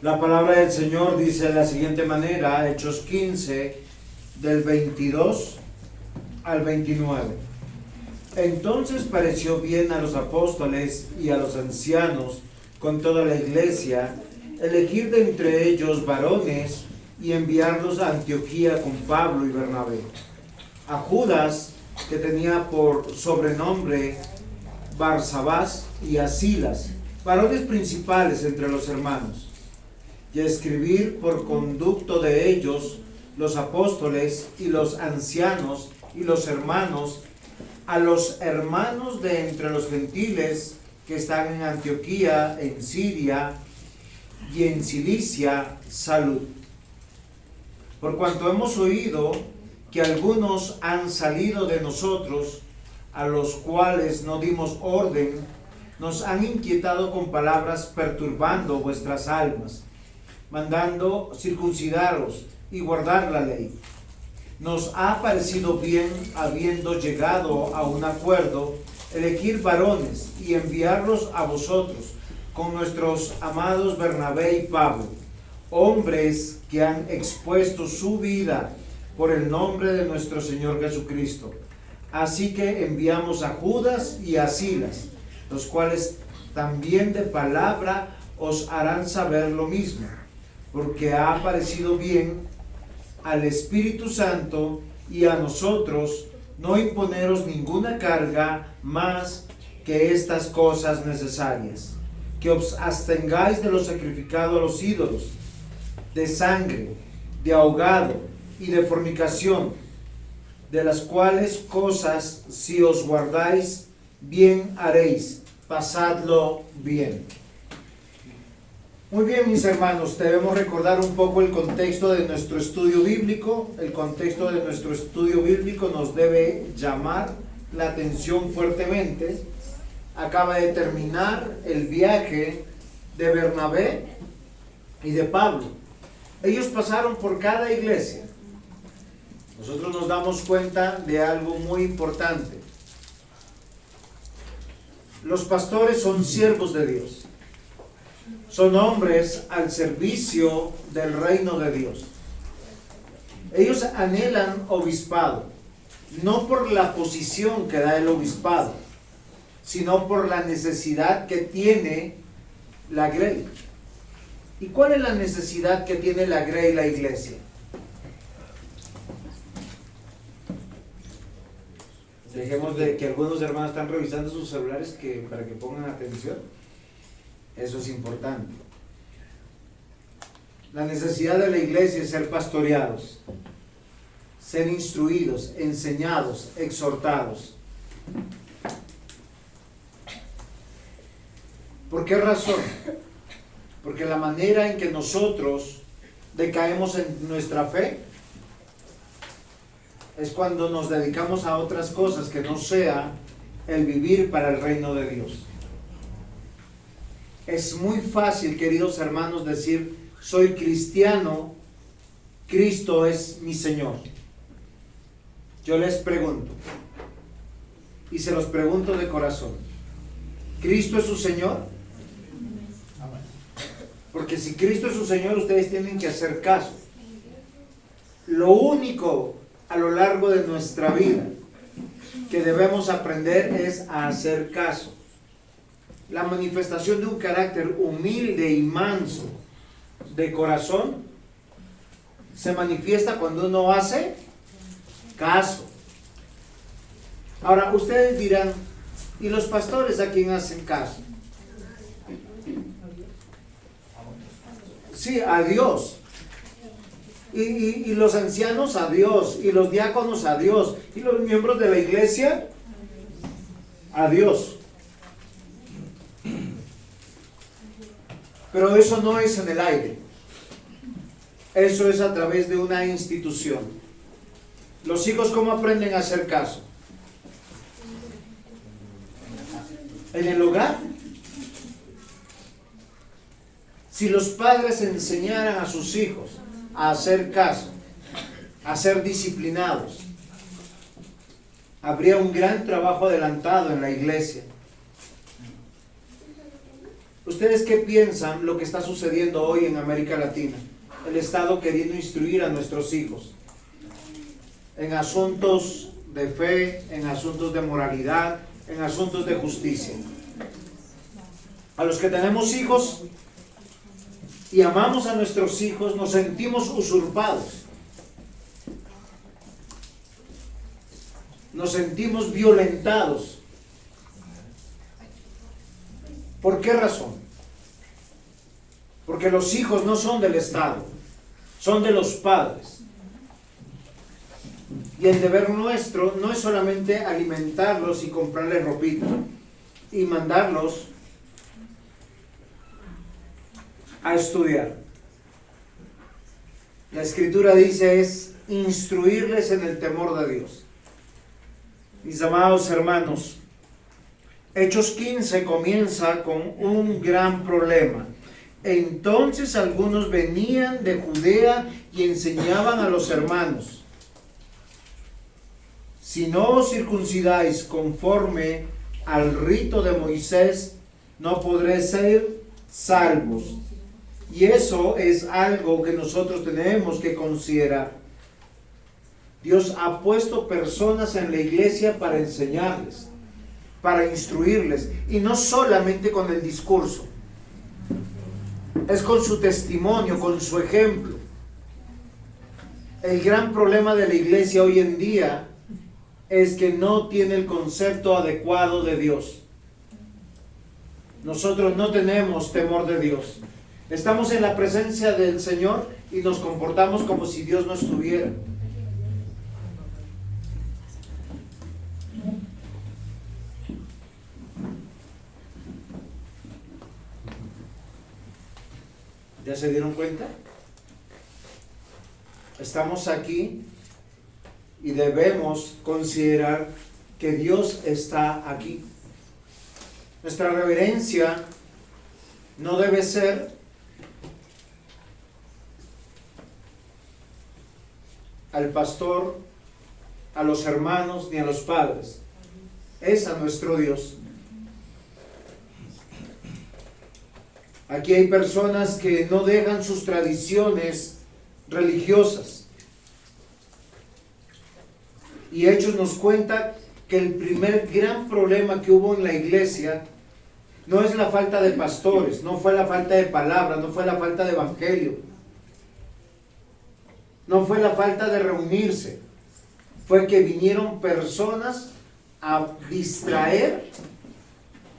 La palabra del Señor dice de la siguiente manera, Hechos 15, del 22 al 29. Entonces pareció bien a los apóstoles y a los ancianos con toda la iglesia elegir de entre ellos varones y enviarlos a Antioquía con Pablo y Bernabé. A Judas, que tenía por sobrenombre Barsabás, y a Silas, varones principales entre los hermanos, y a escribir por conducto de ellos los apóstoles y los ancianos y los hermanos, a los hermanos de entre los gentiles que están en Antioquía, en Siria y en Cilicia, salud. Por cuanto hemos oído que algunos han salido de nosotros, a los cuales no dimos orden, nos han inquietado con palabras perturbando vuestras almas, mandando circuncidaros y guardar la ley. Nos ha parecido bien, habiendo llegado a un acuerdo, elegir varones y enviarlos a vosotros con nuestros amados Bernabé y Pablo, hombres que han expuesto su vida por el nombre de nuestro Señor Jesucristo. Así que enviamos a Judas y a Silas, los cuales también de palabra os harán saber lo mismo, porque ha parecido bien al Espíritu Santo y a nosotros no imponeros ninguna carga más que estas cosas necesarias, que os abstengáis de lo sacrificado a los ídolos, de sangre, de ahogado y de fornicación, de las cuales cosas si os guardáis, bien haréis, pasadlo bien. Muy bien, mis hermanos, debemos recordar un poco el contexto de nuestro estudio bíblico. El contexto de nuestro estudio bíblico nos debe llamar la atención fuertemente. Acaba de terminar el viaje de Bernabé y de Pablo. Ellos pasaron por cada iglesia. Nosotros nos damos cuenta de algo muy importante. Los pastores son siervos de Dios. Son hombres al servicio del reino de Dios. Ellos anhelan obispado, no por la posición que da el obispado, sino por la necesidad que tiene la grey. ¿Y cuál es la necesidad que tiene la grey y la iglesia? Dejemos de que algunos hermanos están revisando sus celulares para que pongan atención. Eso es importante. La necesidad de la iglesia es ser pastoreados, ser instruidos, enseñados, exhortados. ¿Por qué razón? Porque la manera en que nosotros decaemos en nuestra fe es cuando nos dedicamos a otras cosas que no sea el vivir para el reino de Dios. Es muy fácil, queridos hermanos, decir, soy cristiano, Cristo es mi Señor. Yo les pregunto, y se los pregunto de corazón, ¿Cristo es su Señor? Porque si Cristo es su Señor, ustedes tienen que hacer caso. Lo único a lo largo de nuestra vida que debemos aprender es a hacer caso. La manifestación de un carácter humilde y manso de corazón se manifiesta cuando uno hace caso. Ahora, ustedes dirán, ¿y los pastores a quién hacen caso? Sí, a Dios. Y los ancianos a Dios, y los diáconos a Dios, y los miembros de la iglesia a Dios. Pero eso no es en el aire. Eso es a través de una institución. Los hijos, ¿cómo aprenden a hacer caso? En el hogar. Si los padres enseñaran a sus hijos a hacer caso, a ser disciplinados, habría un gran trabajo adelantado en la iglesia. ¿Ustedes qué piensan lo que está sucediendo hoy en América Latina? El Estado queriendo instruir a nuestros hijos en asuntos de fe, en asuntos de moralidad, en asuntos de justicia. A los que tenemos hijos y amamos a nuestros hijos, nos sentimos usurpados. Nos sentimos violentados. ¿Por qué razón? Porque los hijos no son del Estado, son de los padres. Y el deber nuestro no es solamente alimentarlos y comprarles ropita y mandarlos a estudiar. La Escritura dice es instruirles en el temor de Dios. Mis amados hermanos, Hechos 15 comienza con un gran problema. Entonces algunos venían de Judea y enseñaban a los hermanos: si no os circuncidáis conforme al rito de Moisés, no podréis ser salvos. Y eso es algo que nosotros tenemos que considerar. Dios ha puesto personas en la iglesia para enseñarles, para instruirles, y no solamente con el discurso, es con su testimonio, con su ejemplo. El gran problema de la iglesia hoy en día es que no tiene el concepto adecuado de Dios. Nosotros no tenemos temor de Dios. Estamos en la presencia del Señor y nos comportamos como si Dios no estuviera. ¿Ya se dieron cuenta? Estamos aquí y debemos considerar que Dios está aquí. Nuestra reverencia no debe ser al pastor, a los hermanos, ni a los padres. Es a nuestro Dios. Aquí hay personas que no dejan sus tradiciones religiosas. Y Hechos nos cuenta que el primer gran problema que hubo en la iglesia no es la falta de pastores, no fue la falta de palabra, no fue la falta de evangelio, no fue la falta de reunirse, fue que vinieron personas a distraer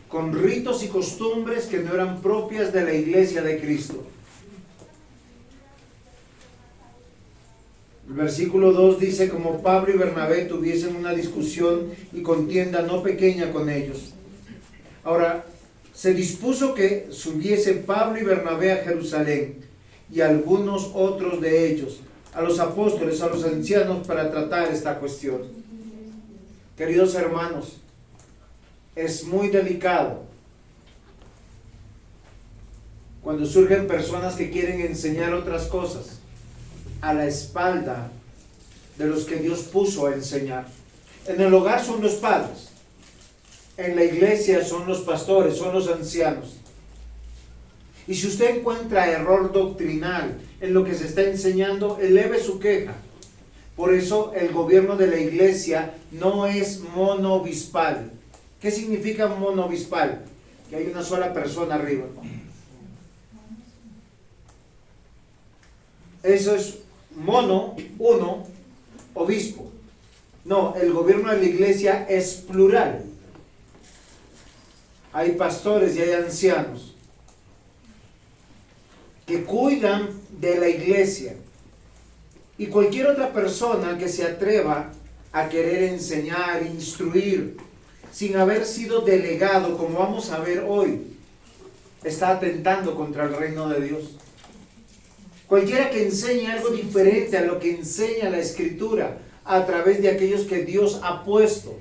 con ritos y costumbres que no eran propias de la iglesia de Cristo. El versículo 2 dice: como Pablo y Bernabé tuviesen una discusión y contienda no pequeña con ellos. Ahora, se dispuso que subiesen Pablo y Bernabé a Jerusalén, y algunos otros de ellos, a los apóstoles, a los ancianos, para tratar esta cuestión. Queridos hermanos, es muy delicado cuando surgen personas que quieren enseñar otras cosas a la espalda de los que Dios puso a enseñar. En el hogar son los padres, en la iglesia son los pastores, son los ancianos. Y si usted encuentra error doctrinal en lo que se está enseñando, eleve su queja. Por eso el gobierno de la iglesia no es monobispal. ¿Qué significa monobispal? Que hay una sola persona arriba. Eso es mono, uno, obispo. No, el gobierno de la iglesia es plural. Hay pastores y hay ancianos que cuidan de la iglesia. Y cualquier otra persona que se atreva a querer enseñar, instruir, sin haber sido delegado, como vamos a ver hoy, está atentando contra el reino de Dios. Cualquiera que enseñe algo diferente a lo que enseña la Escritura, a través de aquellos que Dios ha puesto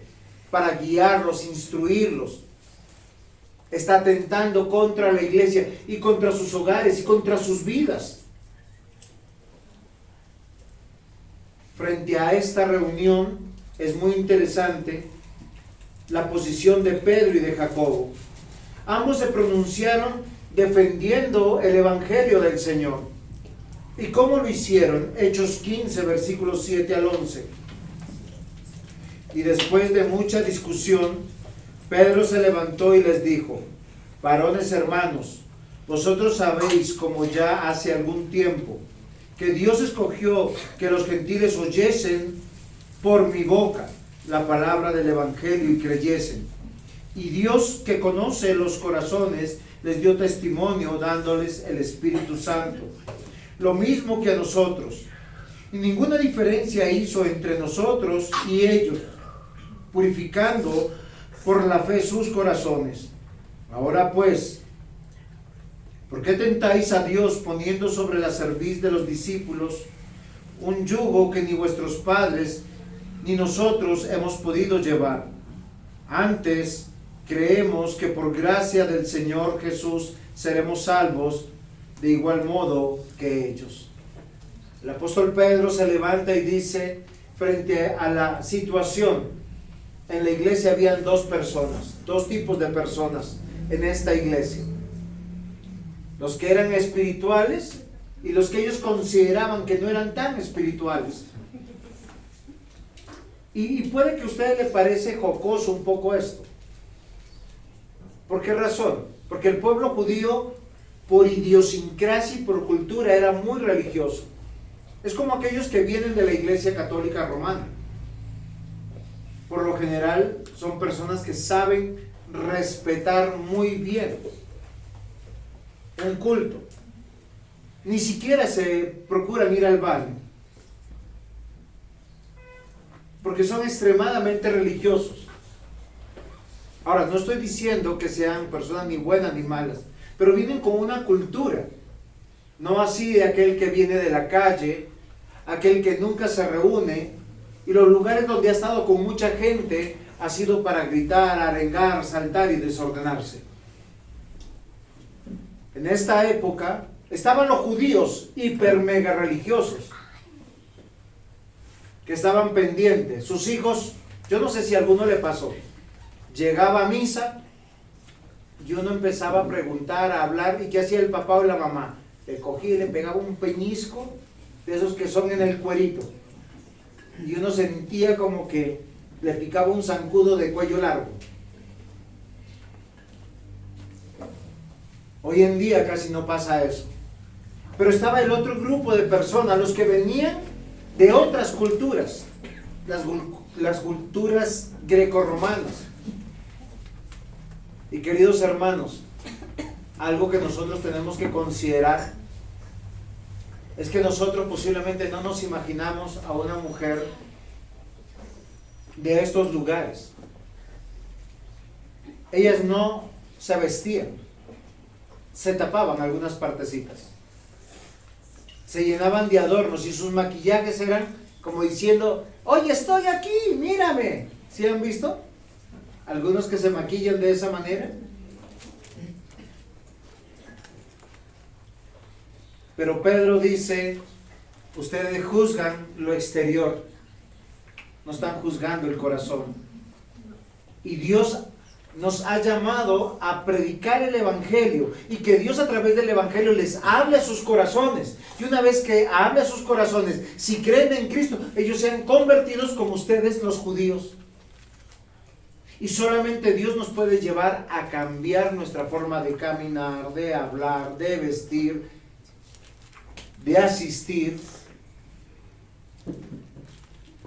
para guiarlos, instruirlos, está atentando contra la iglesia y contra sus hogares y contra sus vidas. Frente a esta reunión es muy interesante la posición de Pedro y de Jacobo. Ambos se pronunciaron defendiendo el Evangelio del Señor. ¿Y cómo lo hicieron? Hechos 15, versículos 7 al 11. Y después de mucha discusión, Pedro se levantó y les dijo: varones hermanos, vosotros sabéis, como ya hace algún tiempo, que Dios escogió que los gentiles oyesen por mi boca la palabra del Evangelio y creyesen. Y Dios, que conoce los corazones, les dio testimonio dándoles el Espíritu Santo, lo mismo que a nosotros. Y ninguna diferencia hizo entre nosotros y ellos, purificando por la fe sus corazones. Ahora pues, ¿por qué tentáis a Dios poniendo sobre la cerviz de los discípulos un yugo que ni vuestros padres ni nosotros hemos podido llevar? Antes, creemos que por gracia del Señor Jesús seremos salvos de igual modo que ellos. El apóstol Pedro se levanta y dice, frente a la situación, en la iglesia habían dos tipos de personas en esta iglesia: los que eran espirituales y los que ellos consideraban que no eran tan espirituales. Y puede que a usted le parece jocoso un poco esto. ¿Por qué razón? Porque el pueblo judío, por idiosincrasia y por cultura, era muy religioso. Es como aquellos que vienen de la Iglesia Católica Romana. Por lo general son personas que saben respetar muy bien un culto. Ni siquiera se procuran ir al baño, porque son extremadamente religiosos. Ahora, no estoy diciendo que sean personas ni buenas ni malas, pero vienen con una cultura. No así de aquel que viene de la calle, aquel que nunca se reúne, y los lugares donde ha estado con mucha gente ha sido para gritar, arengar, saltar y desordenarse. En esta época estaban los judíos hiper mega religiosos, que estaban pendientes. Sus hijos, yo no sé si a alguno le pasó, llegaba a misa y uno empezaba a preguntar, a hablar, y ¿qué hacía el papá o la mamá? Le cogía y le pegaba un peñisco de esos que son en el cuerito, y uno sentía como que le picaba un zancudo de cuello largo. Hoy en día casi no pasa eso. Pero estaba el otro grupo de personas, los que venían de otras culturas, las culturas grecorromanas. Y queridos hermanos, algo que nosotros tenemos que considerar es que nosotros posiblemente no nos imaginamos a una mujer de estos lugares. Ellas no se vestían, se tapaban algunas partecitas, se llenaban de adornos, y sus maquillajes eran como diciendo: oye, estoy aquí, mírame. ¿Sí han visto? Algunos que se maquillan de esa manera. Pero Pedro dice: ustedes juzgan lo exterior, no están juzgando el corazón. Y Dios nos ha llamado a predicar el Evangelio, y que Dios a través del Evangelio les hable a sus corazones. Y una vez que hable a sus corazones, si creen en Cristo, ellos sean convertidos como ustedes, los judíos. Y solamente Dios nos puede llevar a cambiar nuestra forma de caminar, de hablar, de vestir, de asistir.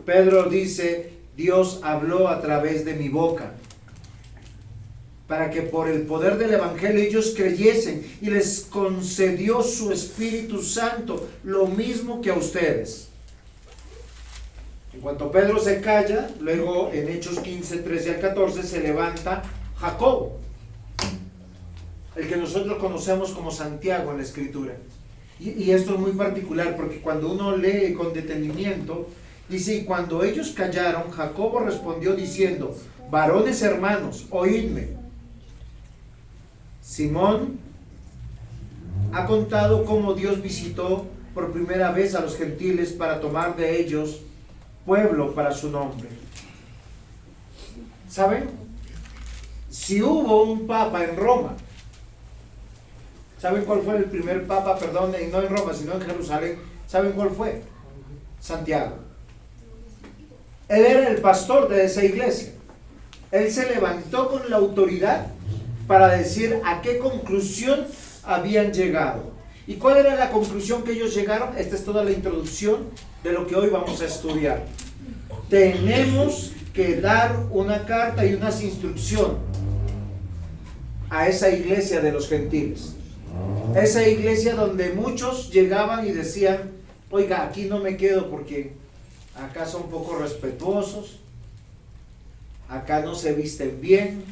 Pedro dice: Dios habló a través de mi boca, para que por el poder del Evangelio ellos creyesen, y les concedió su Espíritu Santo, lo mismo que a ustedes. En cuanto Pedro se calla, luego en Hechos 15, 13 al 14, se levanta Jacobo, el que nosotros conocemos como Santiago en la Escritura. Y esto es muy particular, porque cuando uno lee con detenimiento, dice: y cuando ellos callaron, Jacobo respondió diciendo: varones hermanos, oídme. Simón ha contado cómo Dios visitó por primera vez a los gentiles para tomar de ellos pueblo para su nombre. ¿Saben? Si hubo un papa en Roma, ¿Saben cuál fue el primer papa, perdón, no en Roma, sino en Jerusalén? ¿Saben cuál fue? Santiago. Él era el pastor de esa iglesia. Él se levantó con la autoridad para decir a qué conclusión habían llegado. ¿Y cuál era la conclusión que ellos llegaron? Esta es toda la introducción de lo que hoy vamos a estudiar. Tenemos que dar una carta y unas instrucciones a esa iglesia de los gentiles. Esa iglesia donde muchos llegaban y decían, oiga, aquí no me quedo porque acá son poco respetuosos, acá no se visten bien,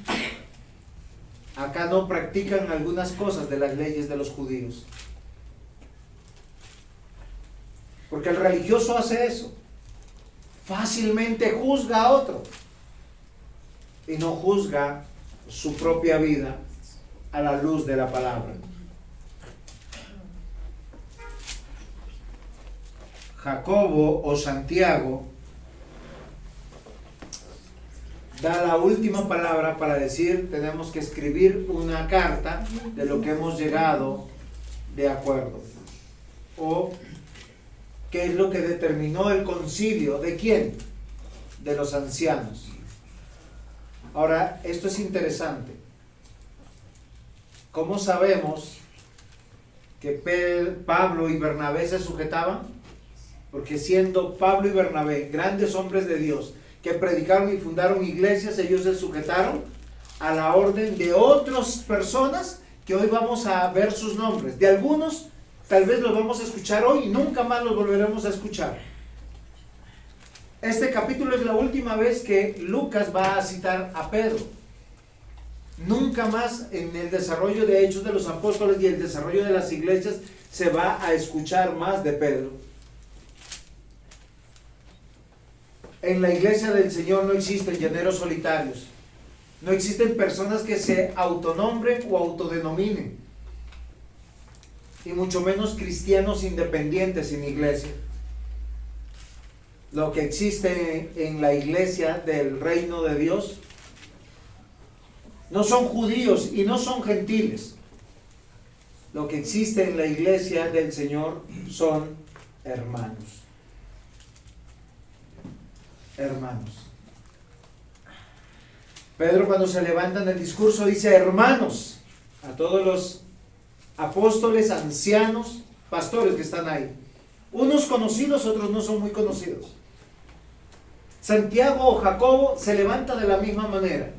acá no practican algunas cosas de las leyes de los judíos. Porque el religioso hace eso. Fácilmente juzga a otro y no juzga su propia vida a la luz de la palabra. Jacobo o Santiago da la última palabra para decir, tenemos que escribir una carta de lo que hemos llegado de acuerdo. O qué es lo que determinó el concilio. ¿De quién? De los ancianos. Ahora, esto es interesante. ¿Cómo sabemos que Pablo y Bernabé se sujetaban? Porque siendo Pablo y Bernabé grandes hombres de Dios que predicaron y fundaron iglesias, ellos se sujetaron a la orden de otras personas que hoy vamos a ver sus nombres. De algunos tal vez los vamos a escuchar hoy y nunca más los volveremos a escuchar. Este capítulo es la última vez que Lucas va a citar a Pedro. Nunca más en el desarrollo de Hechos de los Apóstoles y el desarrollo de las iglesias se va a escuchar más de Pedro. En la iglesia del Señor no existen llaneros solitarios. No existen personas que se autonombren o autodenominen. Y mucho menos cristianos independientes sin iglesia. Lo que existe en la iglesia del reino de Dios no son judíos y no son gentiles. Lo que existe en la iglesia del Señor son hermanos. Hermanos. Pedro, cuando se levanta en el discurso, dice hermanos a todos los apóstoles, ancianos, pastores que están ahí. Unos conocidos, otros no son muy conocidos. Santiago o Jacobo se levanta de la misma manera.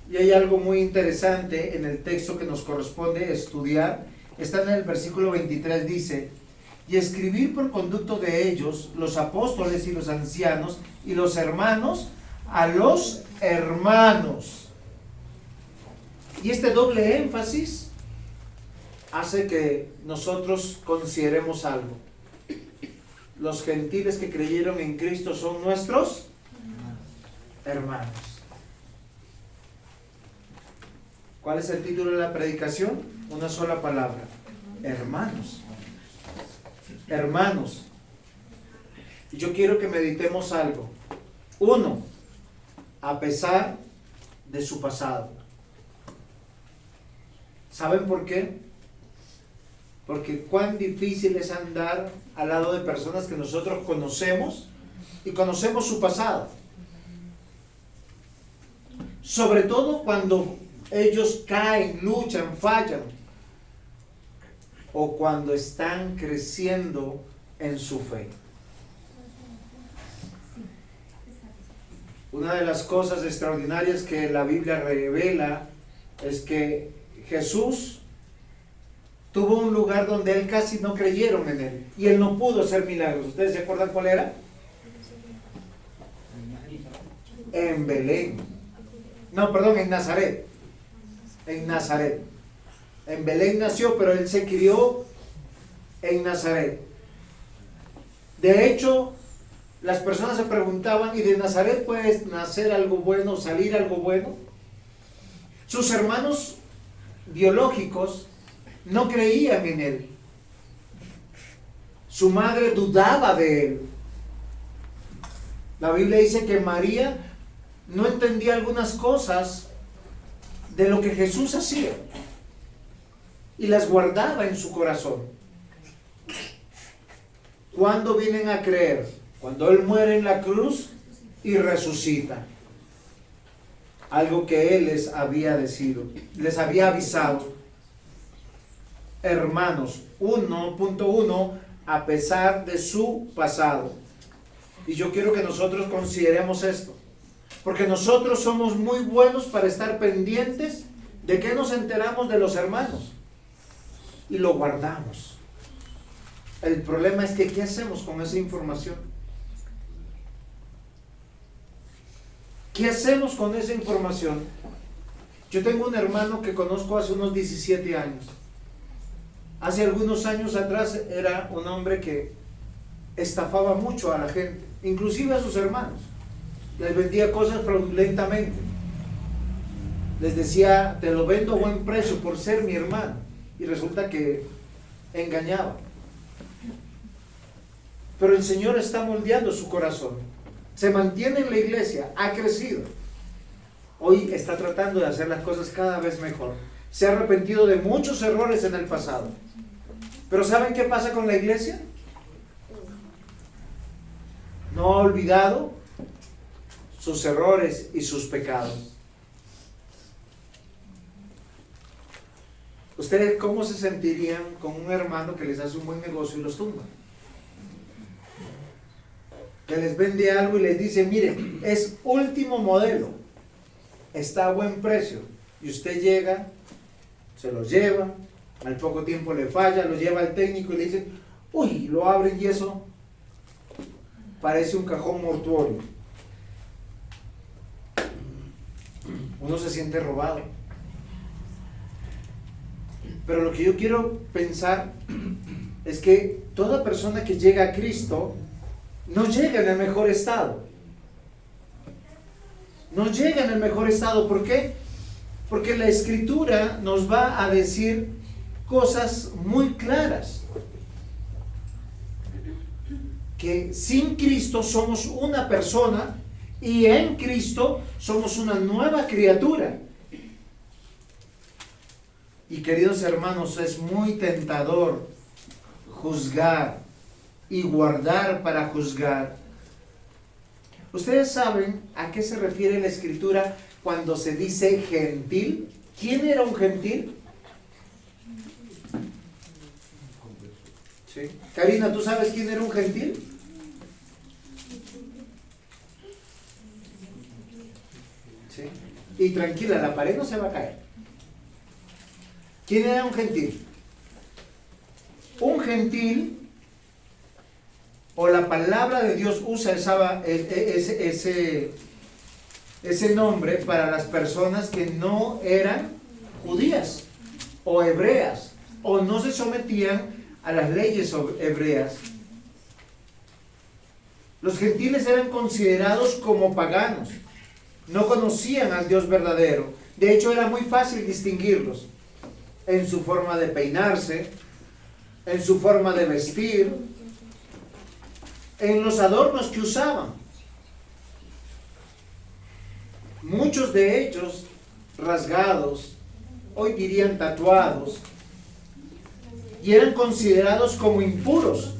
Y hay algo muy interesante en el texto que nos corresponde estudiar. Está en el versículo 23, dice: y escribir por conducto de ellos, los apóstoles y los ancianos y los hermanos, a los hermanos. Y este doble énfasis hace que nosotros consideremos algo. Los gentiles que creyeron en Cristo son nuestros hermanos. ¿Cuál es el título de la predicación? Una sola palabra: hermanos. Hermanos. Y yo quiero que meditemos algo. Uno, a pesar de su pasado. ¿Saben por qué? Porque cuán difícil es andar al lado de personas que nosotros conocemos y conocemos su pasado. Sobre todo cuando ellos caen, luchan, fallan, o cuando están creciendo en su fe. Una de las cosas extraordinarias que la Biblia revela es que Jesús tuvo un lugar donde él casi no creyeron en él y él no pudo hacer milagros. ¿Ustedes se acuerdan cuál era? En Belén. No, perdón, en Nazaret. En Nazaret. En Belén nació, pero él se crió en Nazaret. De hecho, las personas se preguntaban, ¿y de Nazaret puede nacer algo bueno, salir algo bueno? Sus hermanos biológicos no creían en él. Su madre dudaba de él. La Biblia dice que María no entendía algunas cosas de lo que Jesús hacía. y las guardaba en su corazón. ¿Cuándo vienen a creer? Cuando Él muere en la cruz y resucita. Algo que Él les había avisado. Hermanos, 1.1, a pesar de su pasado. Y yo quiero que nosotros consideremos esto, porque nosotros somos muy buenos para estar pendientes de qué nos enteramos de los hermanos y lo guardamos. El problema es que ¿qué hacemos con esa información? ¿Qué hacemos con esa información? Yo tengo un hermano que conozco hace unos 17 años. Hace algunos años atrás era un hombre que estafaba mucho a la gente, inclusive a sus hermanos. Les vendía cosas fraudulentamente. Les decía, te lo vendo a buen precio por ser mi hermano. Y resulta que engañaba. Pero el Señor está moldeando su corazón. Se mantiene en la iglesia, ha crecido. Hoy está tratando de hacer las cosas cada vez mejor. Se ha arrepentido de muchos errores en el pasado. Pero ¿saben qué pasa con la iglesia? No ha olvidado sus errores y sus pecados. ¿Ustedes cómo se sentirían con un hermano que les hace un buen negocio y los tumba? Que les vende algo y les dice, mire, es último modelo, está a buen precio, y usted llega, se lo lleva, al poco tiempo le falla, lo lleva al técnico y le dice, uy, lo abren y eso parece un cajón mortuorio. Uno se siente robado. Pero lo que yo quiero pensar es que toda persona que llega a Cristo no llega en el mejor estado. No llega en el mejor estado. ¿Por qué? Porque la Escritura nos va a decir cosas muy claras. Que sin Cristo somos una persona y en Cristo somos una nueva criatura. Y queridos hermanos, es muy tentador juzgar y guardar para juzgar. ¿Ustedes saben a qué se refiere la Escritura cuando se dice gentil? ¿Quién era un gentil? ¿Sí? Karina, ¿tú sabes quién era un gentil? ¿Sí? Y tranquila, la pared no se va a caer. ¿Quién era un gentil? Un gentil, o la palabra de Dios usa ese nombre para las personas que no eran judías o hebreas, o no se sometían a las leyes hebreas. Los gentiles eran considerados como paganos, no conocían al Dios verdadero. De hecho, era muy fácil distinguirlos en su forma de peinarse, en su forma de vestir, en los adornos que usaban. Muchos de ellos rasgados, hoy dirían tatuados, y eran considerados como impuros.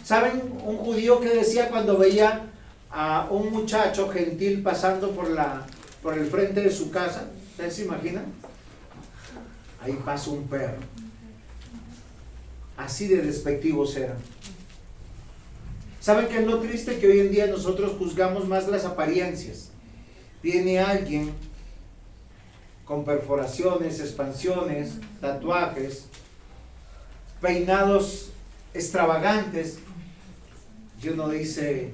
¿Saben un judío que decía cuando veía a un muchacho gentil pasando por el frente de su casa? ¿Ustedes se imaginan? Ahí pasa un perro. Así de despectivos eran. ¿Saben qué es lo triste? Que hoy en día nosotros juzgamos más las apariencias. Viene alguien con perforaciones, expansiones, tatuajes, peinados extravagantes, y uno dice,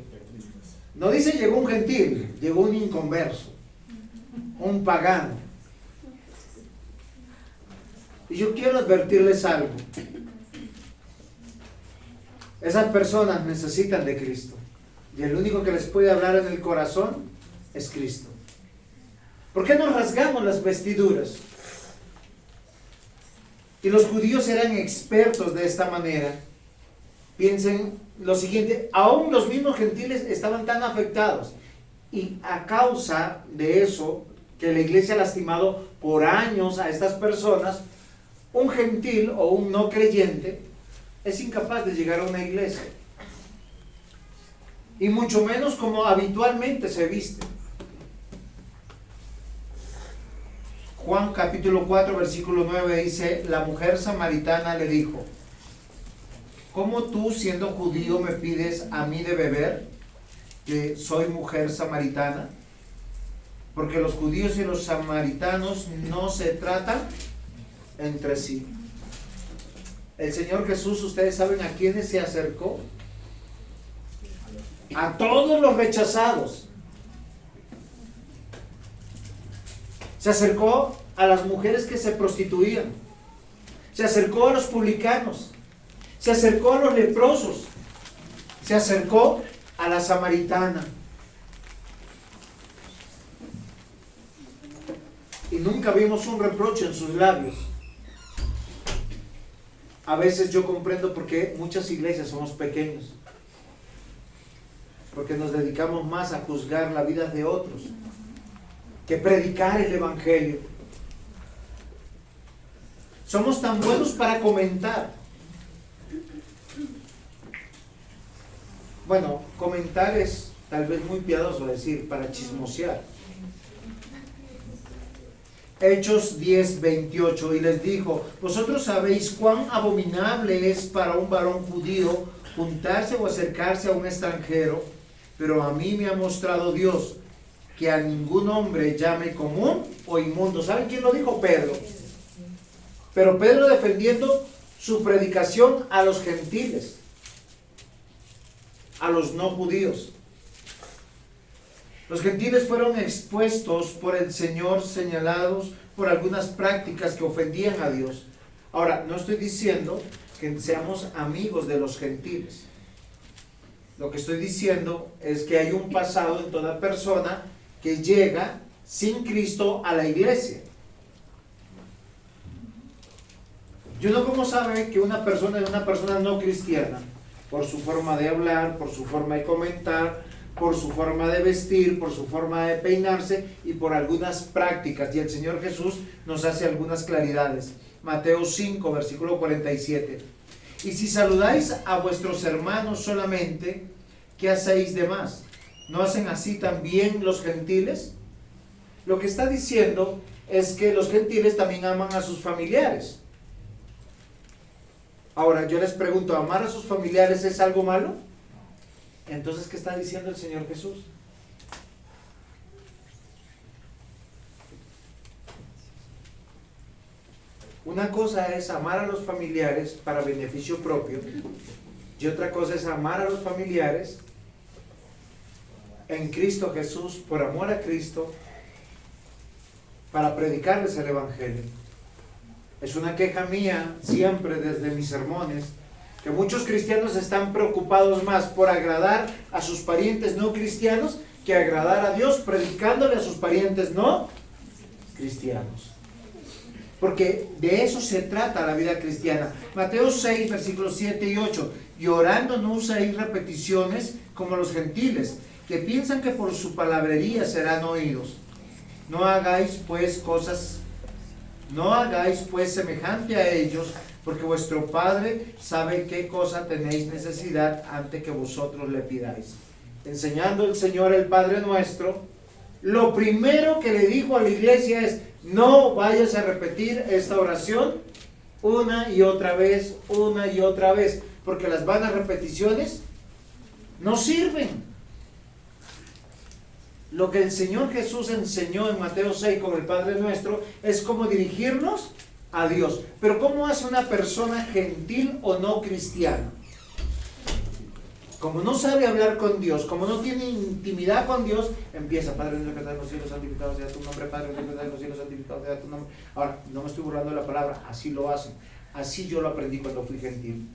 no dice llegó un gentil, llegó un inconverso, un pagano. Y yo quiero advertirles algo. Esas personas necesitan de Cristo. Y el único que les puede hablar en el corazón es Cristo. ¿Por qué nos rasgamos las vestiduras? Y los judíos eran expertos de esta manera. Piensen lo siguiente, aún los mismos gentiles estaban tan afectados. Y a causa de eso, que la iglesia ha lastimado por años a estas personas, Un gentil o un no creyente es incapaz de llegar a una iglesia. Y mucho menos como habitualmente se viste. Juan capítulo 4 versículo 9 dice: la mujer samaritana le dijo: ¿cómo tú, siendo judío, me pides a mí de beber, que soy mujer samaritana? Porque los judíos y los samaritanos no se tratan entre sí. El Señor Jesús, ustedes saben a quiénes se acercó. A todos los rechazados. Se acercó a las mujeres que se prostituían. Se acercó a los publicanos. Se acercó a los leprosos. Se acercó a la samaritana. Y nunca vimos un reproche en sus labios. A veces yo comprendo por qué muchas iglesias somos pequeños. Porque nos dedicamos más a juzgar la vida de otros que predicar el evangelio. Somos tan buenos para comentar. Bueno, comentar es tal vez muy piadoso decir, para chismosear. Hechos 10:28, y les dijo: vosotros sabéis cuán abominable es para un varón judío juntarse o acercarse a un extranjero, pero a mí me ha mostrado Dios que a ningún hombre llame común o inmundo. ¿Saben quién lo dijo? Pedro. Pero Pedro defendiendo su predicación a los gentiles, a los no judíos. Los gentiles fueron expuestos por el Señor, señalados por algunas prácticas que ofendían a Dios. Ahora, no estoy diciendo que seamos amigos de los gentiles. Lo que estoy diciendo es que hay un pasado en toda persona que llega sin Cristo a la iglesia. ¿Y uno cómo sabe que una persona es una persona no cristiana? Por su forma de hablar, por su forma de comentar, por su forma de vestir, por su forma de peinarse y por algunas prácticas. Y el Señor Jesús nos hace algunas claridades. Mateo 5, versículo 47. Y si saludáis a vuestros hermanos solamente, ¿qué hacéis de más? ¿No hacen así también los gentiles? Lo que está diciendo es que los gentiles también aman a sus familiares. Ahora, yo les pregunto, ¿amar a sus familiares es algo malo? Entonces, ¿qué está diciendo el Señor Jesús? Una cosa es amar a los familiares para beneficio propio, y otra cosa es amar a los familiares en Cristo Jesús, por amor a Cristo, para predicarles el evangelio. Es una queja mía siempre desde mis sermones, que muchos cristianos están preocupados más por agradar a sus parientes no cristianos que agradar a Dios predicándole a sus parientes no cristianos. Porque de eso se trata la vida cristiana. Mateo 6, versículos 7 y 8. Y orando no uséis repeticiones como los gentiles, que piensan que por su palabrería serán oídos. No hagáis pues semejante a ellos, porque vuestro Padre sabe qué cosa tenéis necesidad antes que vosotros le pidáis. Enseñando el Señor el Padre nuestro, lo primero que le dijo a la iglesia es: no vayas a repetir esta oración una y otra vez, porque las vanas repeticiones no sirven. Lo que el Señor Jesús enseñó en Mateo 6 con el Padre Nuestro es cómo dirigirnos a Dios. Pero ¿cómo hace una persona gentil o no cristiana? Como no sabe hablar con Dios, como no tiene intimidad con Dios, empieza: Padre nuestro que estás en los cielos, santificado sea tu nombre. Padre nuestro que estás en los cielos, santificado sea tu nombre. Ahora, no me estoy burlando de la palabra, así lo hacen. Así yo lo aprendí cuando fui gentil.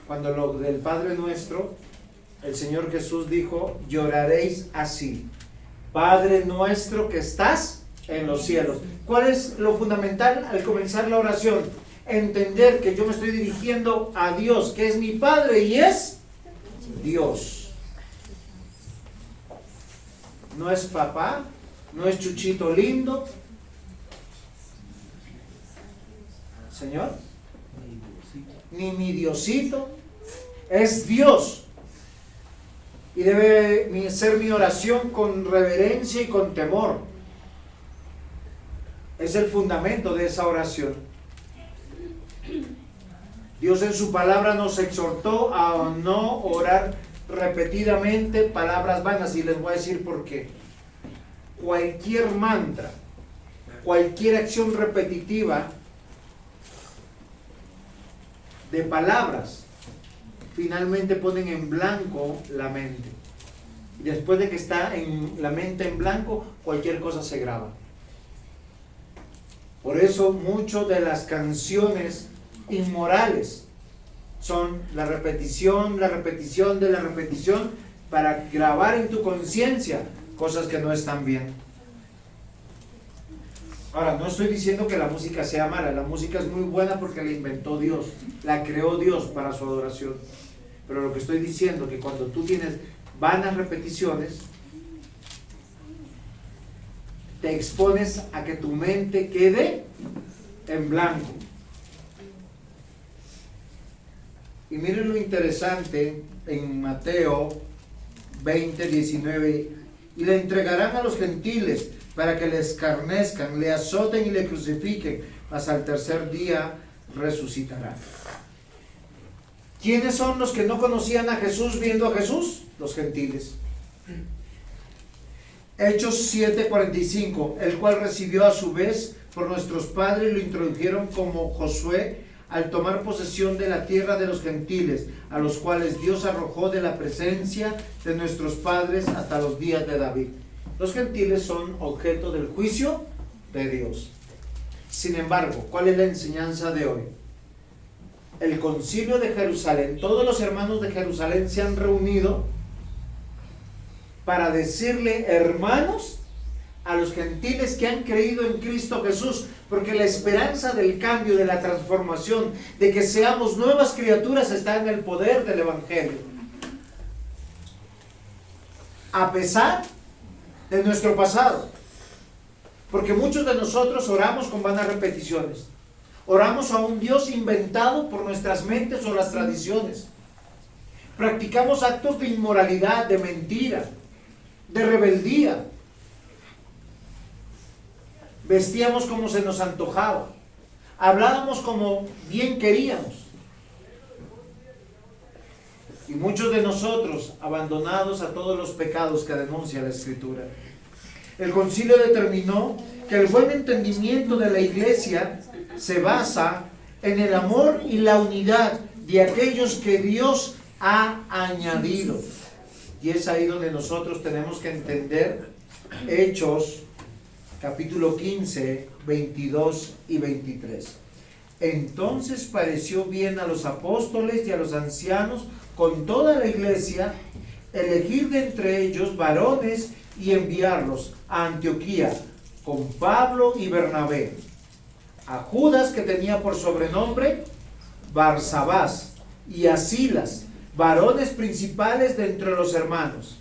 Cuando lo del Padre Nuestro, el Señor Jesús dijo: lloraréis así: Padre nuestro que estás en los cielos. ¿Cuál es lo fundamental al comenzar la oración? Entender que yo me estoy dirigiendo a Dios, que es mi Padre y es Dios. No es papá, No es Chuchito lindo. Señor. Ni mi Diosito. Es Dios. Y debe ser mi oración con reverencia y con temor. Es el fundamento de esa oración. Dios en su palabra nos exhortó a no orar repetidamente palabras vanas, y les voy a decir por qué. Cualquier mantra, cualquier acción repetitiva de palabras, finalmente ponen en blanco la mente. Y después de que está en la mente en blanco, cualquier cosa se graba. Por eso muchas de las canciones inmorales son la repetición de la repetición para grabar en tu conciencia cosas que no están bien. Ahora, no estoy diciendo que la música sea mala. La música es muy buena porque la inventó Dios, la creó Dios para su adoración. Pero lo que estoy diciendo es que cuando tú tienes vanas repeticiones, te expones a que tu mente quede en blanco. Y miren lo interesante en Mateo 20, 19. Y le entregarán a los gentiles para que le escarnezcan, le azoten y le crucifiquen, mas al tercer día resucitará. ¿Quiénes son los que no conocían a Jesús viendo a Jesús? Los gentiles. Hechos 7:45, el cual recibió a su vez por nuestros padres y lo introdujeron como Josué al tomar posesión de la tierra de los gentiles, a los cuales Dios arrojó de la presencia de nuestros padres hasta los días de David. Los gentiles son objeto del juicio de Dios. Sin embargo, ¿cuál es la enseñanza de hoy? El concilio de Jerusalén, todos los hermanos de Jerusalén se han reunido para decirle hermanos a los gentiles que han creído en Cristo Jesús, porque la esperanza del cambio, de la transformación, de que seamos nuevas criaturas está en el poder del Evangelio. A pesar de nuestro pasado, porque muchos de nosotros oramos con vanas repeticiones, oramos a un Dios inventado por nuestras mentes o las tradiciones, practicamos actos de inmoralidad, de mentira, de rebeldía, vestíamos como se nos antojaba, hablábamos como bien queríamos, y muchos de nosotros abandonados a todos los pecados que denuncia la Escritura. El concilio determinó que el buen entendimiento de la iglesia se basa en el amor y la unidad de aquellos que Dios ha añadido. Y es ahí donde nosotros tenemos que entender Hechos capítulo 15, 22 y 23. Entonces pareció bien a los apóstoles y a los ancianos con toda la iglesia elegir de entre ellos varones y enviarlos a Antioquía con Pablo y Bernabé, a Judas, que tenía por sobrenombre Barsabás, y a Silas, varones principales de entre los hermanos,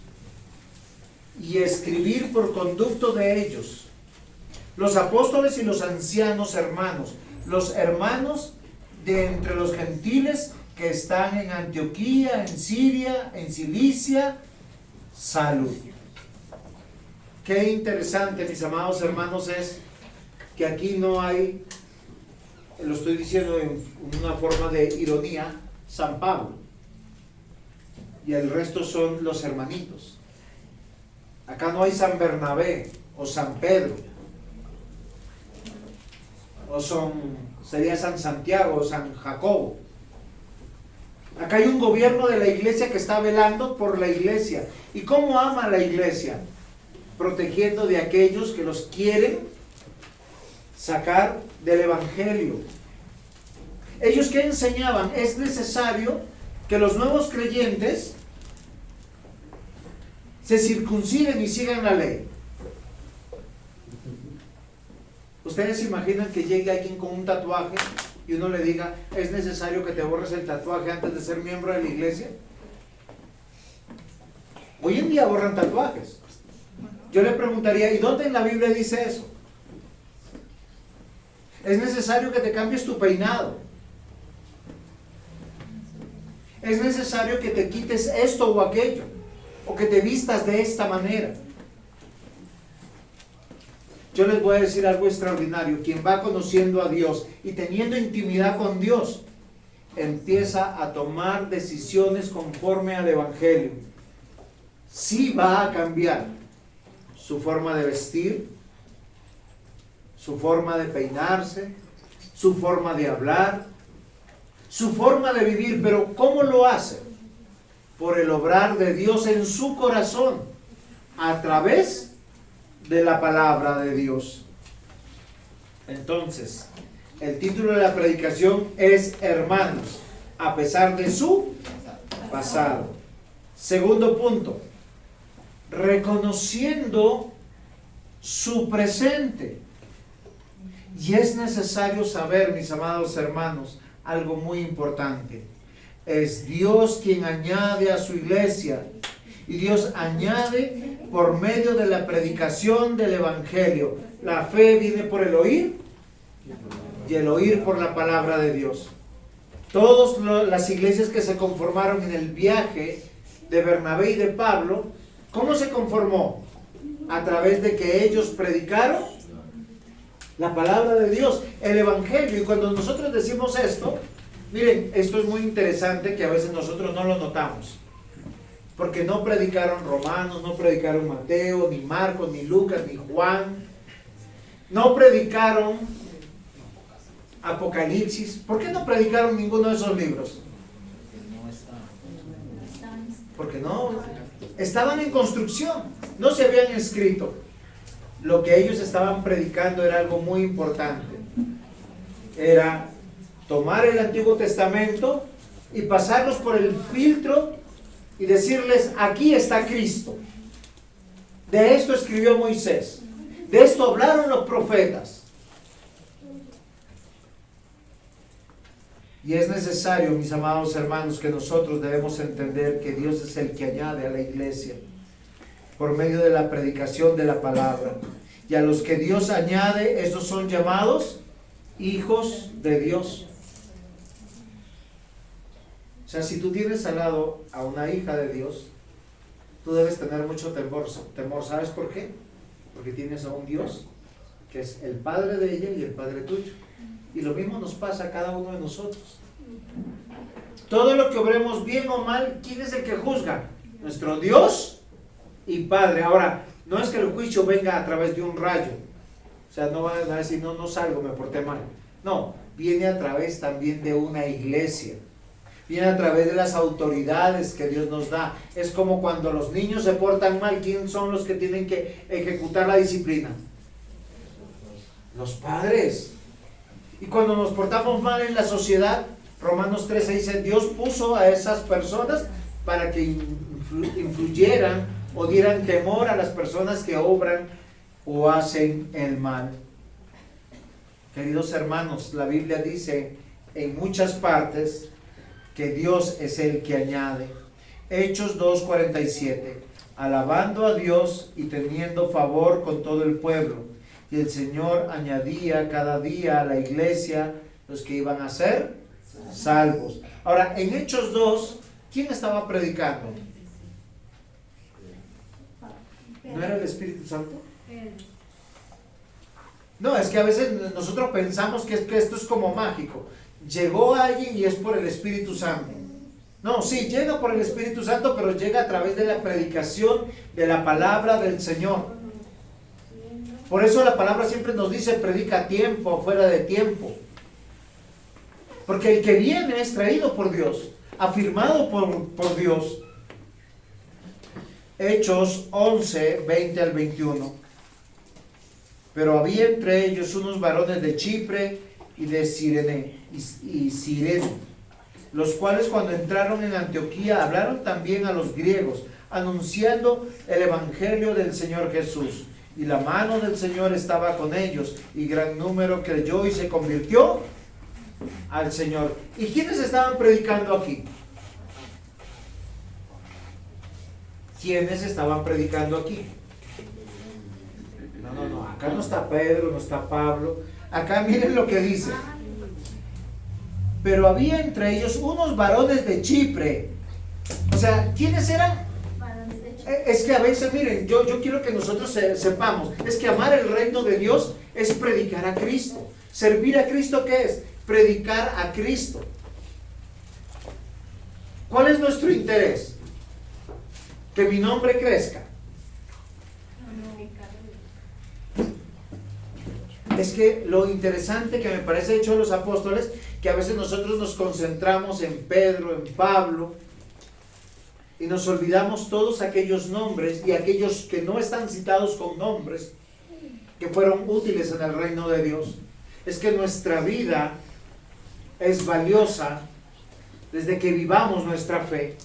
y escribir por conducto de ellos los apóstoles y los ancianos hermanos, los hermanos de entre los gentiles que están en Antioquía, en Siria, en Cilicia, salud. Qué interesante, mis amados hermanos, es que aquí no hay, lo estoy diciendo en una forma de ironía, San Pablo, y el resto son los hermanitos. Acá no hay San Bernabé o San Pedro, o sería San Santiago o San Jacobo. Acá hay un gobierno de la iglesia que está velando por la iglesia. ¿Y cómo ama a la iglesia? Protegiendo de aquellos que los quieren sacar del evangelio. Ellos que enseñaban, es necesario que los nuevos creyentes se circunciden y sigan la ley. ¿Ustedes se imaginan que llegue alguien con un tatuaje y uno le diga, es necesario que te borres el tatuaje antes de ser miembro de la iglesia? Hoy en día borran tatuajes. Yo le preguntaría, ¿y dónde en la Biblia dice eso? Es necesario que te cambies tu peinado. Es necesario que te quites esto o aquello, o que te vistas de esta manera. Yo les voy a decir algo extraordinario. Quien va conociendo a Dios y teniendo intimidad con Dios, empieza a tomar decisiones conforme al Evangelio. Sí va a cambiar su forma de vestir, su forma de peinarse, su forma de hablar, su forma de vivir, pero ¿cómo lo hace? Por el obrar de Dios en su corazón, a través de la palabra de Dios. Entonces, el título de la predicación es Hermanos, a pesar de su pasado. Segundo punto, reconociendo su presente. Y es necesario saber, mis amados hermanos, algo muy importante. Es Dios quien añade a su iglesia. Y Dios añade por medio de la predicación del Evangelio. La fe viene por el oír y el oír por la palabra de Dios. Todas las iglesias que se conformaron en el viaje de Bernabé y de Pablo, ¿cómo se conformó? A través de que ellos predicaron la palabra de Dios, el Evangelio. Y cuando nosotros decimos esto, miren, esto es muy interesante que a veces nosotros no lo notamos. Porque no predicaron Romanos, no predicaron Mateo, ni Marcos, ni Lucas, ni Juan. No predicaron Apocalipsis. ¿Por qué no predicaron ninguno de esos libros? Porque no, estaban en construcción, no se habían escrito. Lo que ellos estaban predicando era algo muy importante. Era tomar el Antiguo Testamento y pasarlos por el filtro y decirles, aquí está Cristo. De esto escribió Moisés. De esto hablaron los profetas. Y es necesario, mis amados hermanos, que nosotros debemos entender que Dios es el que añade a la iglesia por medio de la predicación de la palabra. Y a los que Dios añade, estos son llamados hijos de Dios. O sea, si tú tienes al lado a una hija de Dios, tú debes tener mucho temor. ¿Sabes por qué? Porque tienes a un Dios que es el Padre de ella y el Padre tuyo. Y lo mismo nos pasa a cada uno de nosotros. Todo lo que obremos bien o mal, ¿quién es el que juzga? Nuestro Dios y Padre. Ahora, no es que el juicio venga a través de un rayo. O sea, no van a decir, no salgo, me porté mal. No, viene a través también de una iglesia. Viene a través de las autoridades que Dios nos da. Es como cuando los niños se portan mal, ¿quién son los que tienen que ejecutar la disciplina? Los padres. Y cuando nos portamos mal en la sociedad, Romanos 3 dice, Dios puso a esas personas para que influyeran o dieran temor a las personas que obran o hacen el mal. Queridos hermanos, la Biblia dice en muchas partes que Dios es el que añade. Hechos 2:47, alabando a Dios y teniendo favor con todo el pueblo. Y el Señor añadía cada día a la iglesia los que iban a ser salvos. Ahora, en Hechos 2, ¿quién estaba predicando? ¿No era el Espíritu Santo? No, es que a veces nosotros pensamos que esto es como mágico. Llegó alguien y es por el Espíritu Santo. No, sí, llega por el Espíritu Santo, pero llega a través de la predicación de la palabra del Señor. Por eso la palabra siempre nos dice, predica a tiempo o fuera de tiempo. Porque el que viene es traído por Dios, afirmado por Dios. Hechos 11, 20 al 21. Pero había entre ellos unos varones de Chipre y de Cirene, los cuales cuando entraron en Antioquía hablaron también a los griegos, anunciando el evangelio del Señor Jesús. Y la mano del Señor estaba con ellos, y gran número creyó y se convirtió al Señor. ¿Y quiénes estaban predicando aquí? ¿Quiénes estaban predicando aquí? No, acá no está Pedro, no está Pablo. Acá miren lo que dice. Pero había entre ellos unos varones de Chipre. O sea, ¿quiénes eran? Es que a veces, miren, yo quiero que nosotros sepamos, es que amar el reino de Dios es predicar a Cristo. Servir a Cristo, ¿qué es? Predicar a Cristo. ¿Cuál es nuestro interés? Que mi nombre crezca. Es que lo interesante que me parece hecho de los apóstoles, que a veces nosotros nos concentramos en Pedro, en Pablo, y nos olvidamos todos aquellos nombres y aquellos que no están citados con nombres, que fueron útiles en el reino de Dios. Es que nuestra vida es valiosa desde que vivamos nuestra fe.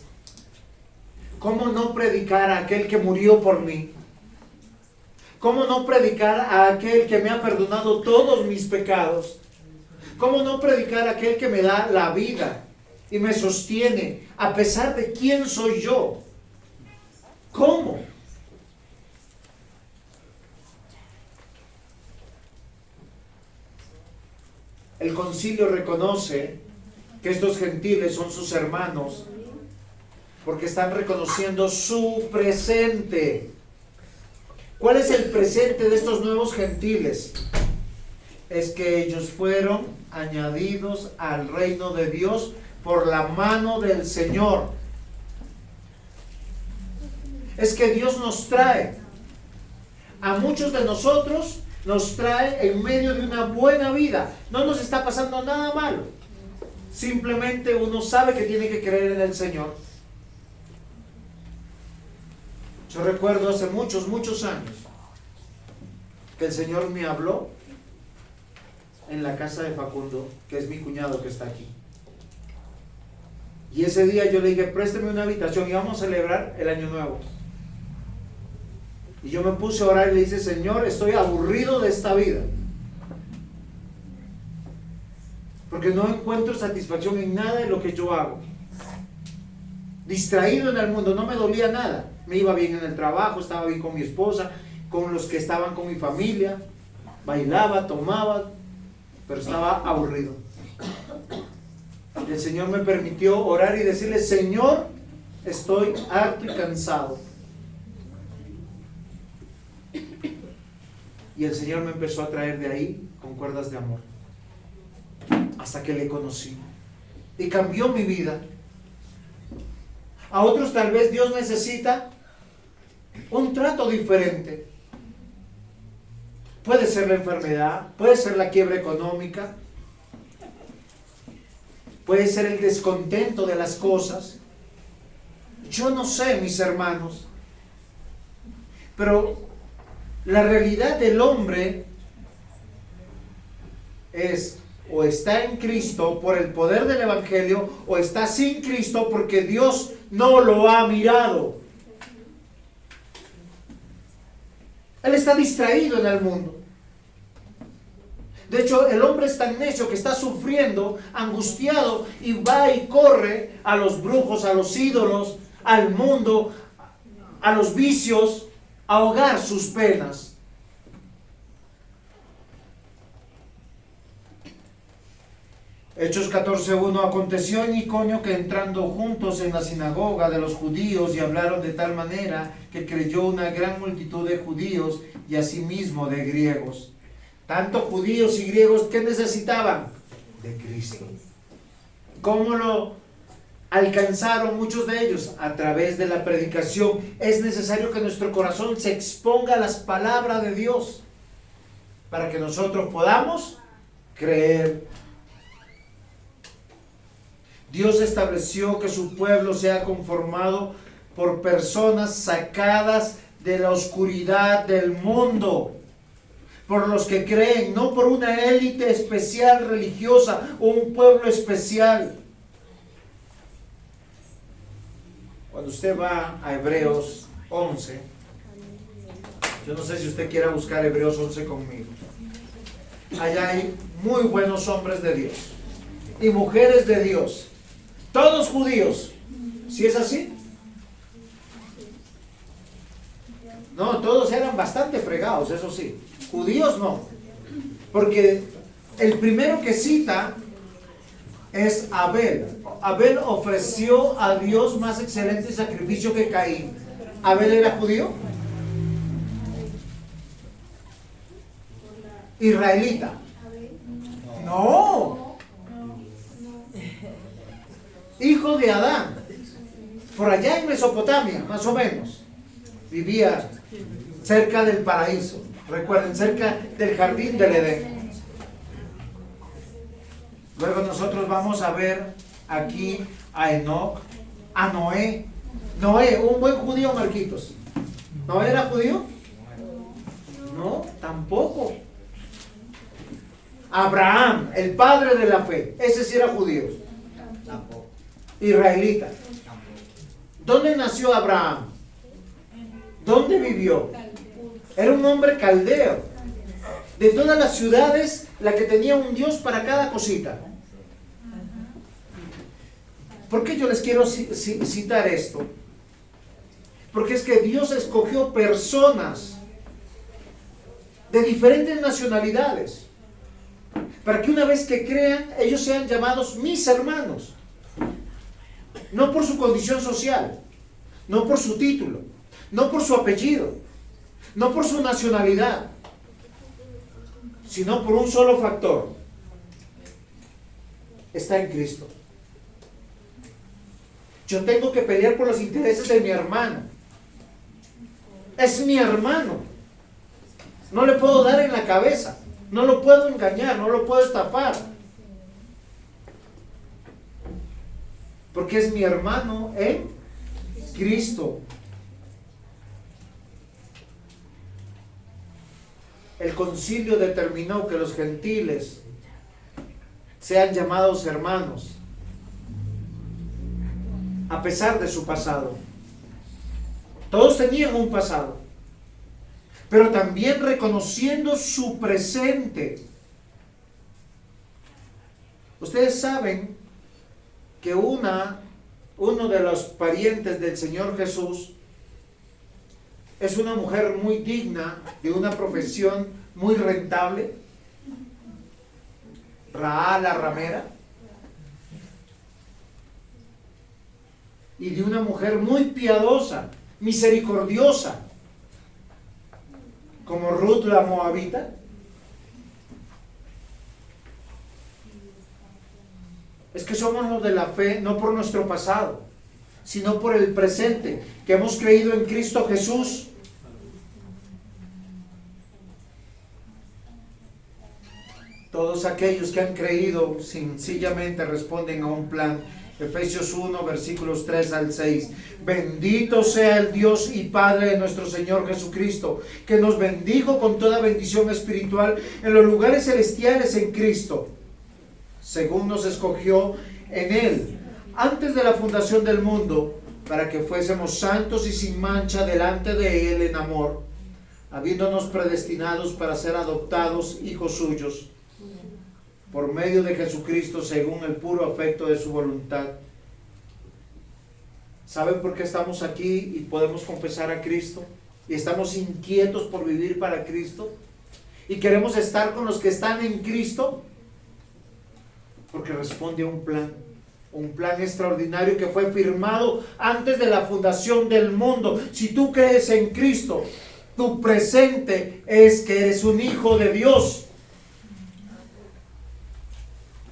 ¿Cómo no predicar a aquel que murió por mí? ¿Cómo no predicar a aquel que me ha perdonado todos mis pecados? ¿Cómo no predicar a aquel que me da la vida y me sostiene a pesar de quién soy yo? ¿Cómo? El concilio reconoce que estos gentiles son sus hermanos porque están reconociendo su presente. ¿Cuál es el presente de estos nuevos gentiles? Es que ellos fueron añadidos al reino de Dios por la mano del Señor. Es que Dios nos trae, a muchos de nosotros nos trae en medio de una buena vida. No nos está pasando nada malo. Simplemente uno sabe que tiene que creer en el Señor. Yo recuerdo hace muchos años que el Señor me habló en la casa de Facundo, que es mi cuñado que está aquí. Y ese día yo le dije, présteme una habitación y vamos a celebrar el año nuevo. Y yo me puse a orar y le dije, Señor, estoy aburrido de esta vida. Porque no encuentro satisfacción en nada de lo que yo hago. Distraído en el mundo, no me dolía nada. Me iba bien en el trabajo, estaba bien con mi esposa, con los que estaban con mi familia. Bailaba, tomaba, pero estaba aburrido. El Señor me permitió orar y decirle, Señor, estoy harto y cansado. Y el Señor me empezó a traer de ahí con cuerdas de amor, hasta que le conocí y cambió mi vida. A otros tal vez Dios necesita un trato diferente. Puede ser la enfermedad, puede ser la quiebra económica, puede ser el descontento de las cosas. Yo no sé, mis hermanos, pero la realidad del hombre es o está en Cristo por el poder del Evangelio, o está sin Cristo porque Dios no lo ha mirado. Él está distraído en el mundo. De hecho, el hombre es tan necio que está sufriendo, angustiado, y va y corre a los brujos, a los ídolos, al mundo, a los vicios, a ahogar sus penas. Hechos 14:1. Aconteció en Iconio que entrando juntos en la sinagoga de los judíos y hablaron de tal manera que creyó una gran multitud de judíos y asimismo de griegos. Tanto judíos y griegos, ¿qué necesitaban? De Cristo. ¿Cómo lo alcanzaron muchos de ellos? A través de la predicación. Es necesario que nuestro corazón se exponga a las palabras de Dios para que nosotros podamos creer. Dios estableció que su pueblo sea conformado por personas sacadas de la oscuridad del mundo, por los que creen, no por una élite especial religiosa o un pueblo especial. Cuando usted va a Hebreos 11, yo no sé si usted quiera buscar Hebreos 11 conmigo. Allá hay muy buenos hombres de Dios y mujeres de Dios, todos judíos. ¿Sí es así? No, todos eran bastante fregados, eso sí. Judíos no. Porque el primero que cita es Abel. Abel ofreció a Dios más excelente sacrificio que Caín. ¿Abel era judío? ¿Israelita? No. Hijo de Adán. Por allá en Mesopotamia, más o menos. Vivía cerca del paraíso. Recuerden, cerca del jardín del Edén. Luego nosotros vamos a ver aquí a Enoc, a Noé. Noé, un buen judío, Marquitos. ¿Noé era judío? No, tampoco. Abraham, el padre de la fe. Ese sí era judío. Tampoco. Israelita. ¿Dónde nació Abraham? ¿Dónde vivió? Era un hombre caldeo. De todas las ciudades, la que tenía un Dios para cada cosita. ¿Por qué yo les quiero citar esto? Porque es que Dios escogió personas de diferentes nacionalidades para que una vez que crean, ellos sean llamados mis hermanos. No por su condición social, no por su título, no por su apellido, no por su nacionalidad, sino por un solo factor: está en Cristo. Yo tengo que pelear por los intereses de mi hermano. Es mi hermano. No le puedo dar en la cabeza, no lo puedo engañar, no lo puedo estafar, porque es mi hermano en Cristo. El concilio determinó que los gentiles sean llamados hermanos, a pesar de su pasado. Todos tenían un pasado, pero también reconociendo su presente. Ustedes saben que uno de los parientes del Señor Jesús es una mujer muy digna, de una profesión muy rentable, Rahab la ramera, y de una mujer muy piadosa, misericordiosa, como Ruth la moabita. Es que somos los de la fe no por nuestro pasado, sino por el presente, que hemos creído en Cristo Jesús. Todos aquellos que han creído sencillamente responden a un plan. Efesios 1, versículos 3 al 6. Bendito sea el Dios y Padre de nuestro Señor Jesucristo, que nos bendijo con toda bendición espiritual en los lugares celestiales en Cristo, según nos escogió en Él, antes de la fundación del mundo, para que fuésemos santos y sin mancha delante de Él en amor, habiéndonos predestinados para ser adoptados hijos suyos, por medio de Jesucristo, según el puro afecto de su voluntad. ¿Saben por qué estamos aquí y podemos confesar a Cristo? Y estamos inquietos por vivir para Cristo. Y queremos estar con los que están en Cristo. Porque responde a un plan extraordinario que fue firmado antes de la fundación del mundo. Si tú crees en Cristo, tu presente es que eres un hijo de Dios.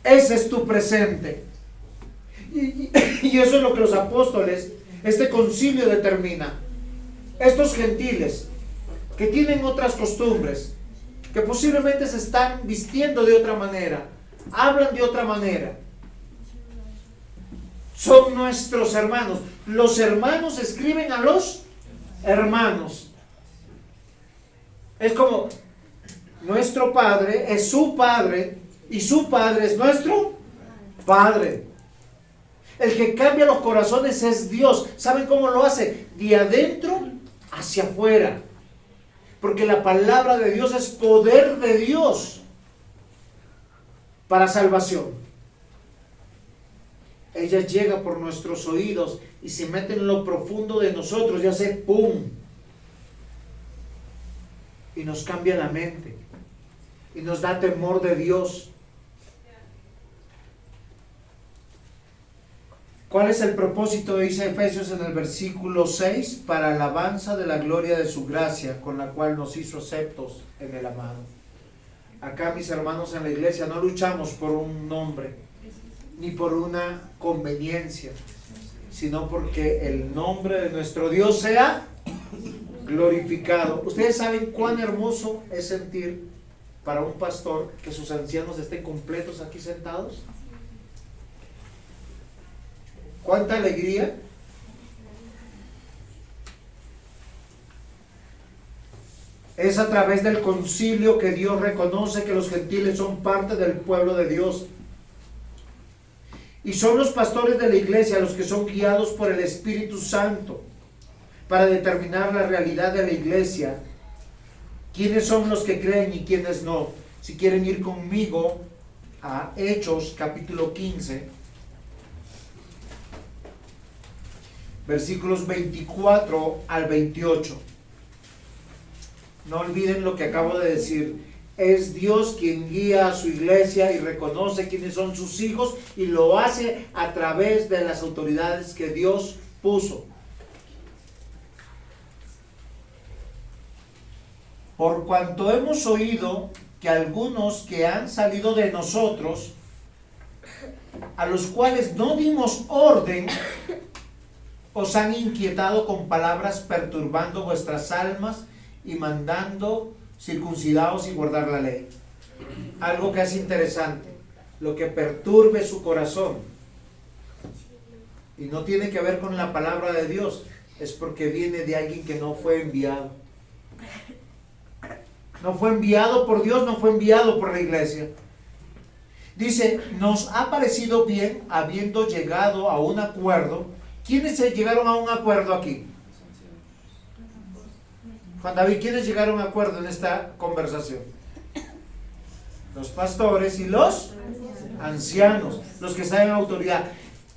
Ese es tu presente. Y eso es lo que los apóstoles, este concilio determina. Estos gentiles que tienen otras costumbres, que posiblemente se están vistiendo de otra manera, hablan de otra manera, son nuestros hermanos. Los hermanos escriben a los hermanos. Es como nuestro Padre es su Padre y su Padre es nuestro Padre. El que cambia los corazones es Dios. ¿Saben cómo lo hace? De adentro hacia afuera. Porque la palabra de Dios es poder de Dios para salvación. Ella llega por nuestros oídos y se mete en lo profundo de nosotros y hace ¡pum! y nos cambia la mente y nos da temor de Dios. ¿Cuál es el propósito? Dice Efesios en el versículo 6, para alabanza de la gloria de su gracia, con la cual nos hizo aceptos en el amado. Acá, mis hermanos, en la iglesia no luchamos por un nombre, ni por una conveniencia, sino porque el nombre de nuestro Dios sea glorificado. Ustedes saben cuán hermoso es sentir para un pastor que sus ancianos estén completos aquí sentados. ¿Cuánta alegría? Es a través del concilio que Dios reconoce que los gentiles son parte del pueblo de Dios. Y son los pastores de la iglesia los que son guiados por el Espíritu Santo para determinar la realidad de la iglesia. ¿Quiénes son los que creen y quiénes no? Si quieren ir conmigo a Hechos capítulo 15. Versículos 24 al 28. No olviden lo que acabo de decir. Es Dios quien guía a su iglesia y reconoce quiénes son sus hijos y lo hace a través de las autoridades que Dios puso. Por cuanto hemos oído que algunos que han salido de nosotros, a los cuales no dimos orden, os han inquietado con palabras perturbando vuestras almas y mandando circuncidaos y guardar la ley. Algo que es interesante, lo que perturbe su corazón, y no tiene que ver con la palabra de Dios, es porque viene de alguien que no fue enviado. No fue enviado por Dios, no fue enviado por la iglesia. Dice, nos ha parecido bien, habiendo llegado a un acuerdo. ¿Quiénes llegaron a un acuerdo aquí? Juan David, ¿quiénes llegaron a un acuerdo en esta conversación? Los pastores y los ancianos, los que están en autoridad.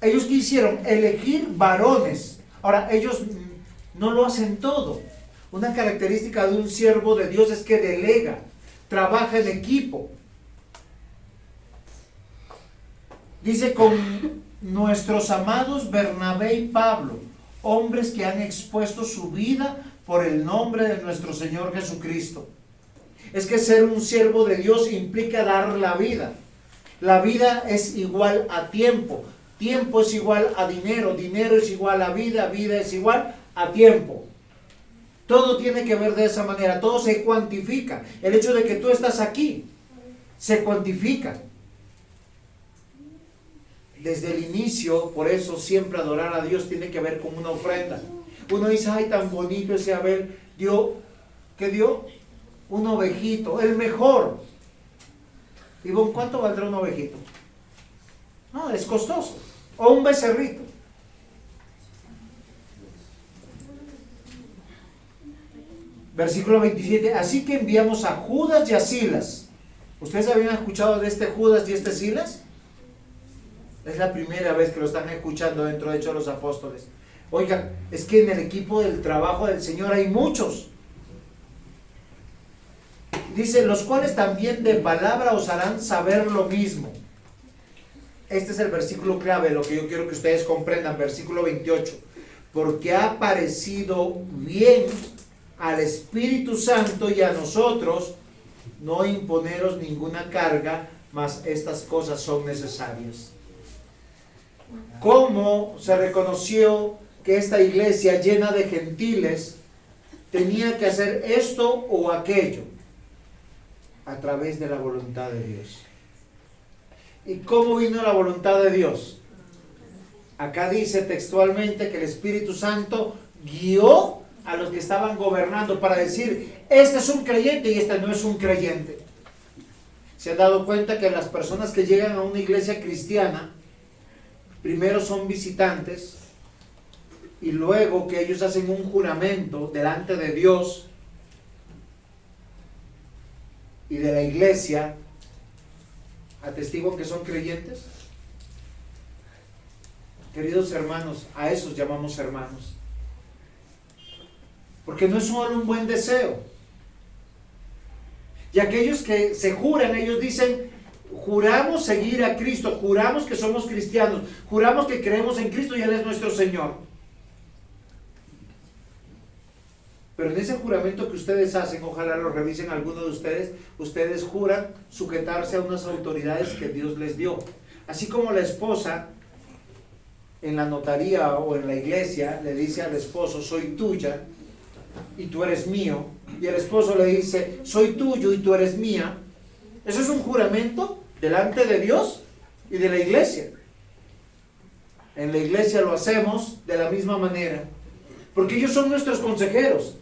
Ellos quisieron elegir varones. Ahora, ellos no lo hacen todo. Una característica de un siervo de Dios es que delega, trabaja en equipo. Dice, con nuestros amados Bernabé y Pablo, hombres que han expuesto su vida por el nombre de nuestro Señor Jesucristo. Es que ser un siervo de Dios implica dar la vida. La vida es igual a tiempo, tiempo es igual a dinero, dinero es igual a vida, vida es igual a tiempo. Todo tiene que ver de esa manera, todo se cuantifica. El hecho de que tú estás aquí, se cuantifica. Desde el inicio, por eso siempre adorar a Dios tiene que ver con una ofrenda. Uno dice, ay, tan bonito ese Abel, ¿qué dio? Un ovejito, el mejor. Digo, ¿cuánto valdrá un ovejito? No, es costoso. O un becerrito. Versículo 27, así que enviamos a Judas y a Silas. ¿Ustedes habían escuchado de este Judas y este Silas? Es la primera vez que lo están escuchando dentro de Hechos de los Apóstoles. Oigan, es que en el equipo del trabajo del Señor hay muchos. Dice, los cuales también de palabra os harán saber lo mismo. Este es el versículo clave, lo que yo quiero que ustedes comprendan, versículo 28. Porque ha parecido bien al Espíritu Santo y a nosotros no imponeros ninguna carga, mas estas cosas son necesarias. ¿Cómo se reconoció que esta iglesia llena de gentiles tenía que hacer esto o aquello? A través de la voluntad de Dios. ¿Y cómo vino la voluntad de Dios? Acá dice textualmente que el Espíritu Santo guió a los que estaban gobernando para decir, este es un creyente y este no es un creyente. ¿Se han dado cuenta que las personas que llegan a una iglesia cristiana primero son visitantes y luego que ellos hacen un juramento delante de Dios y de la iglesia, atestiguan que son creyentes? Queridos hermanos, a esos llamamos hermanos. Porque no es solo un buen deseo, Y aquellos que se juran, ellos dicen, juramos seguir a Cristo, juramos que somos cristianos, juramos que creemos en Cristo y Él es nuestro Señor. Pero en ese juramento que ustedes hacen, ojalá lo revisen algunos de ustedes, ustedes juran sujetarse a unas autoridades que Dios les dio. Así como la esposa en la notaría o en la iglesia le dice al esposo, soy tuya y tú eres mío, y el esposo le dice, soy tuyo y tú eres mía. Eso es un juramento delante de Dios y de la iglesia. En la iglesia lo hacemos de la misma manera, porque ellos son nuestros consejeros,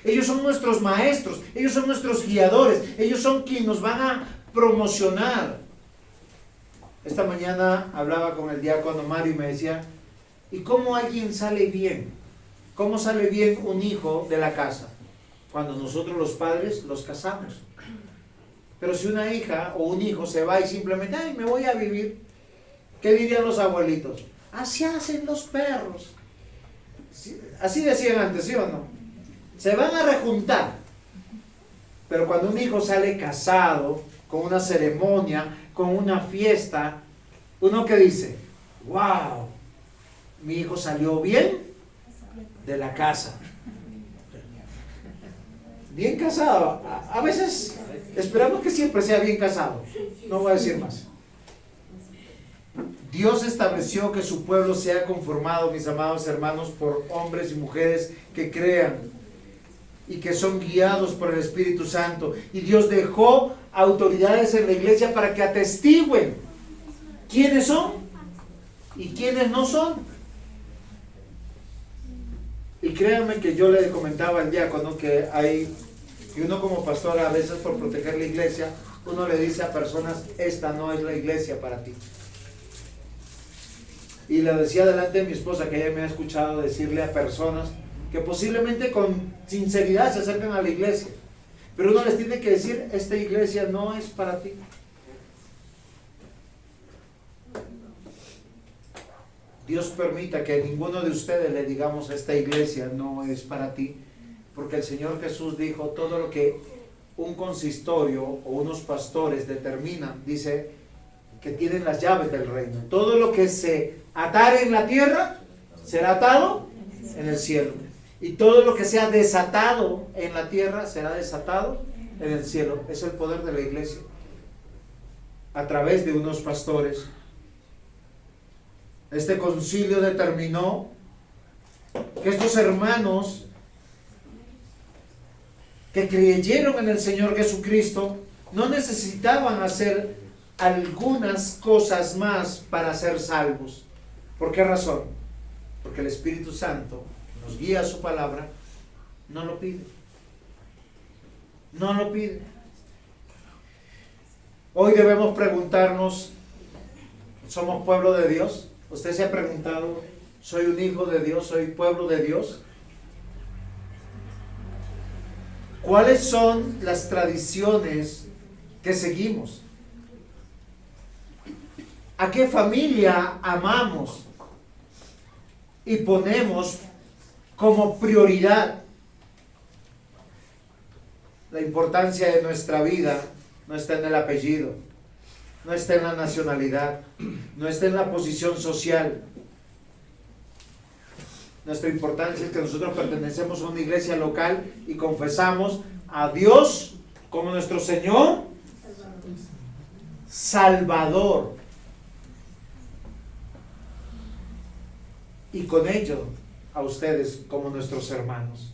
ellos son nuestros maestros, ellos son nuestros guiadores, ellos son quienes nos van a promocionar. Esta mañana hablaba con el diácono Mario y me decía, ¿y cómo alguien sale bien? ¿Cómo sale bien un hijo de la casa? Cuando nosotros los padres los casamos. Pero si una hija o un hijo se va y simplemente, ay, me voy a vivir, ¿qué dirían los abuelitos? Así hacen los perros. Así decían antes, ¿sí o no? Se van a rejuntar. Pero cuando un hijo sale casado, con una ceremonia, con una fiesta, uno que dice, wow, mi hijo salió bien de la casa. Bien casado. A veces esperamos que siempre sea bien casado. No voy a decir más. Dios estableció que su pueblo sea conformado, mis amados hermanos, por hombres y mujeres que crean y que son guiados por el Espíritu Santo. Y Dios dejó autoridades en la iglesia para que atestiguen quiénes son y quiénes no son. Y créanme que yo le comentaba al diácono que uno como pastor a veces por proteger la iglesia, uno le dice a personas, esta no es la iglesia para ti. Y le decía delante de mi esposa, que ella me ha escuchado decirle a personas que posiblemente con sinceridad se acercan a la iglesia, pero uno les tiene que decir, esta iglesia no es para ti. Dios permita que ninguno de ustedes le digamos, esta iglesia no es para ti, porque el Señor Jesús dijo, todo lo que un consistorio o unos pastores determinan, dice que tienen las llaves del reino. Todo lo que se atare en la tierra será atado en el cielo, y todo lo que sea desatado en la tierra será desatado en el cielo. Es el poder de la iglesia a través de unos pastores. Este concilio determinó que estos hermanos que creyeron en el Señor Jesucristo no necesitaban hacer algunas cosas más para ser salvos. ¿Por qué razón? Porque el Espíritu Santo nos guía a su palabra, no lo pide. No lo pide. Hoy debemos preguntarnos, ¿somos pueblo de Dios? ¿Usted se ha preguntado, soy un hijo de Dios, soy pueblo de Dios? ¿Cuáles son las tradiciones que seguimos? ¿A qué familia amamos y ponemos como prioridad? La importancia de nuestra vida no está en el apellido, no está en la nacionalidad, no está en la posición social. Nuestra importancia es que nosotros pertenecemos a una iglesia local y confesamos a Dios como nuestro Señor Salvador. Y con ello a ustedes como nuestros hermanos.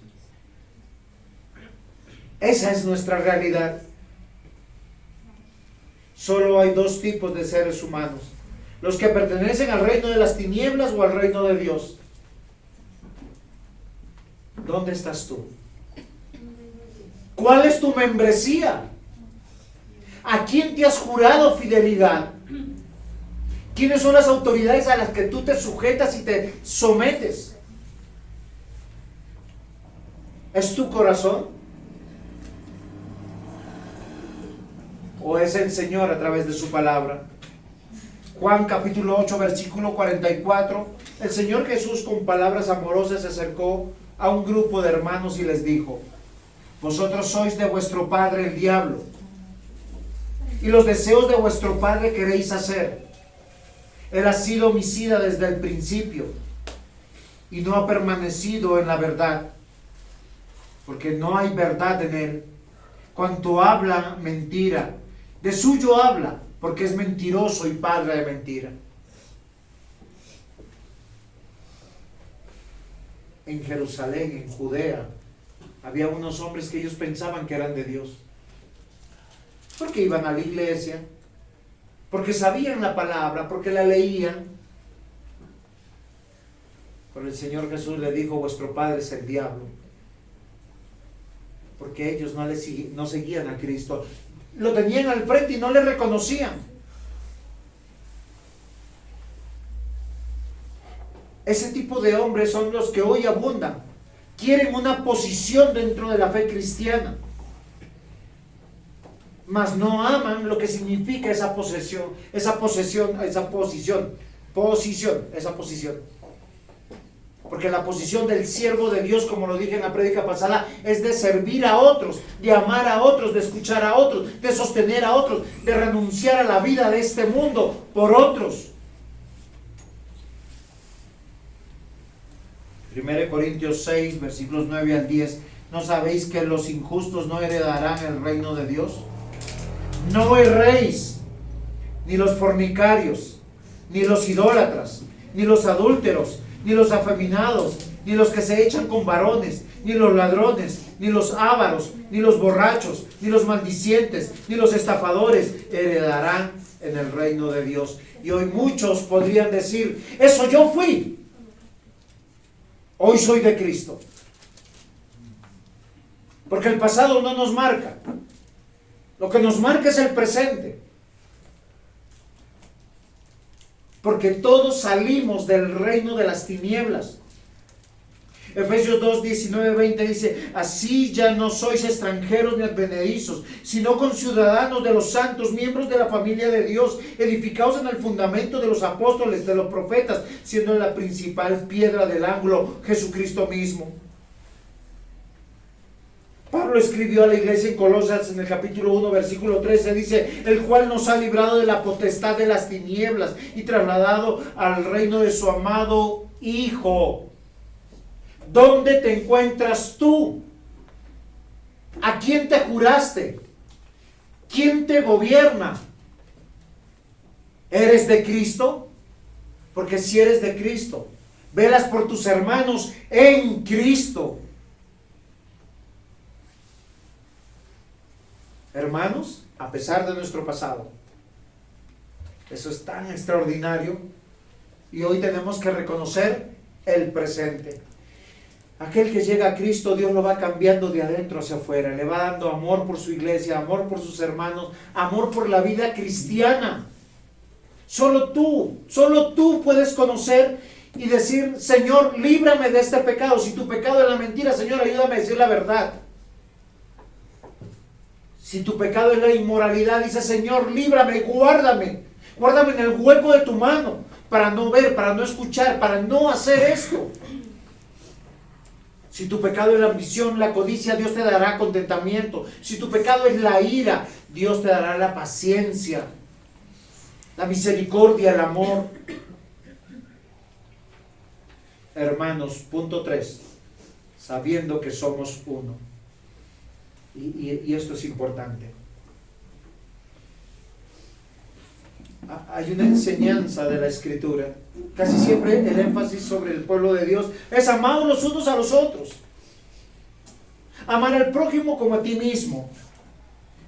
Esa es nuestra realidad. Solo hay dos tipos de seres humanos: los que pertenecen al reino de las tinieblas o al reino de Dios. ¿Dónde estás tú? ¿Cuál es tu membresía? ¿A quién te has jurado fidelidad? ¿Quiénes son las autoridades a las que tú te sujetas y te sometes? ¿Es tu corazón? ¿O es el Señor a través de su palabra? Juan capítulo 8 versículo 44. El Señor Jesús con palabras amorosas se acercó a un grupo de hermanos y les dijo: Vosotros sois de vuestro padre el diablo, y los deseos de vuestro padre queréis hacer. Él ha sido homicida desde el principio y no ha permanecido en la verdad, porque no hay verdad en él. Cuanto habla mentira, de suyo habla, porque es mentiroso y padre de mentira. En Jerusalén, en Judea, había unos hombres que ellos pensaban que eran de Dios, porque iban a la iglesia, porque sabían la palabra, porque la leían. Pero el Señor Jesús le dijo: vuestro padre es el diablo, porque ellos no seguían a Cristo. Lo tenían al frente y no le reconocían. Ese tipo de hombres son los que hoy abundan. Quieren una posición dentro de la fe cristiana, mas no aman lo que significa esa posición. Porque la posición del siervo de Dios, como lo dije en la prédica pasada, es de servir a otros, de amar a otros, de escuchar a otros, de sostener a otros, de renunciar a la vida de este mundo por otros. 1 Corintios 6, versículos 9 al 10. ¿No sabéis que los injustos no heredarán el reino de Dios? No erréis, ni los fornicarios, ni los idólatras, ni los adúlteros, ni los afeminados, ni los que se echan con varones, ni los ladrones, ni los ávaros, ni los borrachos, ni los maldicientes, ni los estafadores heredarán en el reino de Dios. Y hoy muchos podrían decir: eso yo fui. Hoy soy de Cristo. Porque el pasado no nos marca. Lo que nos marca es el presente. Porque todos salimos del reino de las tinieblas. Efesios 2, 19, 20 dice: así ya no sois extranjeros ni advenedizos, sino conciudadanos de los santos, miembros de la familia de Dios, edificados en el fundamento de los apóstoles, de los profetas, siendo la principal piedra del ángulo Jesucristo mismo. Pablo escribió a la iglesia en Colosas en el capítulo 1, versículo 13, dice: el cual nos ha librado de la potestad de las tinieblas y trasladado al reino de su amado Hijo. ¿Dónde te encuentras tú? ¿A quién te juraste? ¿Quién te gobierna? ¿Eres de Cristo? Porque si eres de Cristo, velas por tus hermanos en Cristo. Hermanos, a pesar de nuestro pasado, eso es tan extraordinario, y hoy tenemos que reconocer el presente. Aquel que llega a Cristo, Dios lo va cambiando de adentro hacia afuera, le va dando amor por su iglesia, amor por sus hermanos, amor por la vida cristiana. Solo tú puedes conocer y decir: Señor, líbrame de este pecado. Si tu pecado es la mentira, Señor, ayúdame a decir la verdad. Si tu pecado es la inmoralidad, dice: Señor, líbrame, guárdame en el hueco de tu mano, para no ver, para no escuchar, para no hacer esto. Si tu pecado es la ambición, la codicia, Dios te dará contentamiento. Si tu pecado es la ira, Dios te dará la paciencia, la misericordia, el amor. Hermanos, punto 3, sabiendo que somos uno. Y esto es importante. Hay una enseñanza de la Escritura. Casi siempre el énfasis sobre el pueblo de Dios es: amados los unos a los otros. Amar al prójimo como a ti mismo.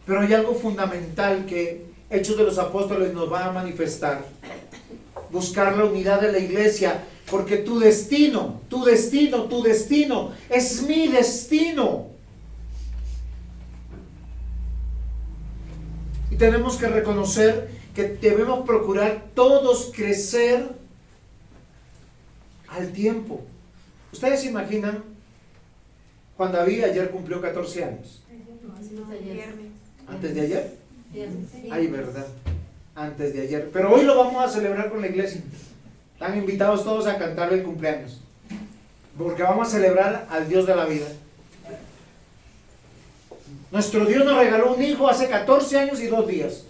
Pero hay algo fundamental que Hechos de los Apóstoles nos va a manifestar: buscar la unidad de la iglesia, porque tu destino es mi destino. Y tenemos que reconocer que debemos procurar todos crecer al tiempo. ¿Ustedes se imaginan? Juan David ayer cumplió 14 años. ¿Antes de ayer? Ay, verdad. Antes de ayer. Pero hoy lo vamos a celebrar con la iglesia. Están invitados todos a cantarle el cumpleaños, porque vamos a celebrar al Dios de la vida. Nuestro Dios nos regaló un hijo hace 14 años y 2 días.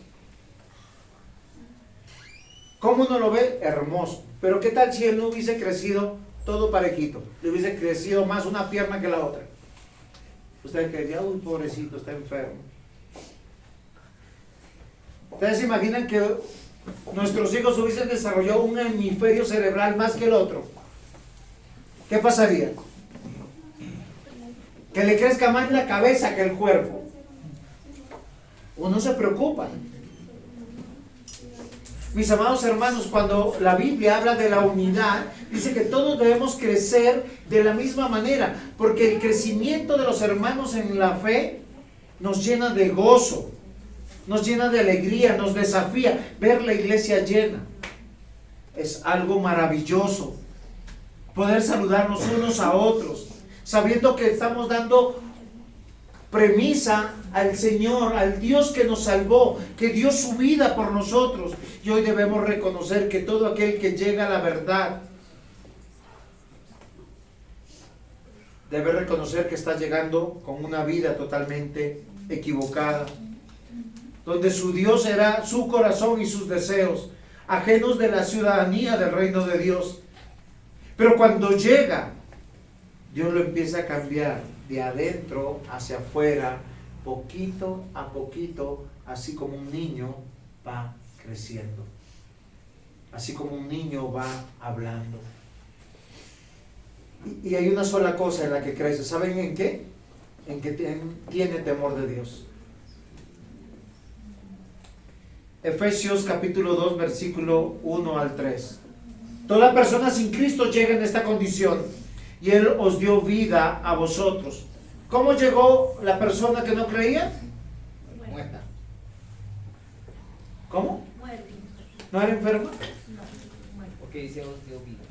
¿Cómo uno lo ve? Hermoso. Pero ¿qué tal si él no hubiese crecido todo parejito? Le hubiese crecido más una pierna que la otra. Usted diría, uy, pobrecito, está enfermo. ¿Ustedes se imaginan que nuestros hijos hubiesen desarrollado un hemisferio cerebral más que el otro? ¿Qué pasaría? Que le crezca más la cabeza que el cuerpo. Uno se preocupa. Mis amados hermanos, cuando la Biblia habla de la unidad, dice que todos debemos crecer de la misma manera, porque el crecimiento de los hermanos en la fe nos llena de gozo, nos llena de alegría, nos desafía. Ver la iglesia llena es algo maravilloso. Poder saludarnos unos a otros, sabiendo que estamos dando premisa al Señor, al Dios que nos salvó, que dio su vida por nosotros. Y hoy debemos reconocer que todo aquel que llega a la verdad debe reconocer que está llegando con una vida totalmente equivocada, donde su Dios era su corazón y sus deseos, ajenos de la ciudadanía del reino de Dios. Pero cuando llega, Dios lo empieza a cambiar de adentro hacia afuera, poquito a poquito, así como un niño va creciendo, así como un niño va hablando. Y hay una sola cosa en la que crece. ¿Saben en qué? En que tiene temor de Dios. Efesios capítulo 2, versículo 1 al 3. Toda persona sin Cristo llega en esta condición, y Él os dio vida a vosotros. ¿Cómo llegó la persona que no creía? Muerta. ¿Cómo? Muerta. ¿No era enferma? No, porque dice os dio vida.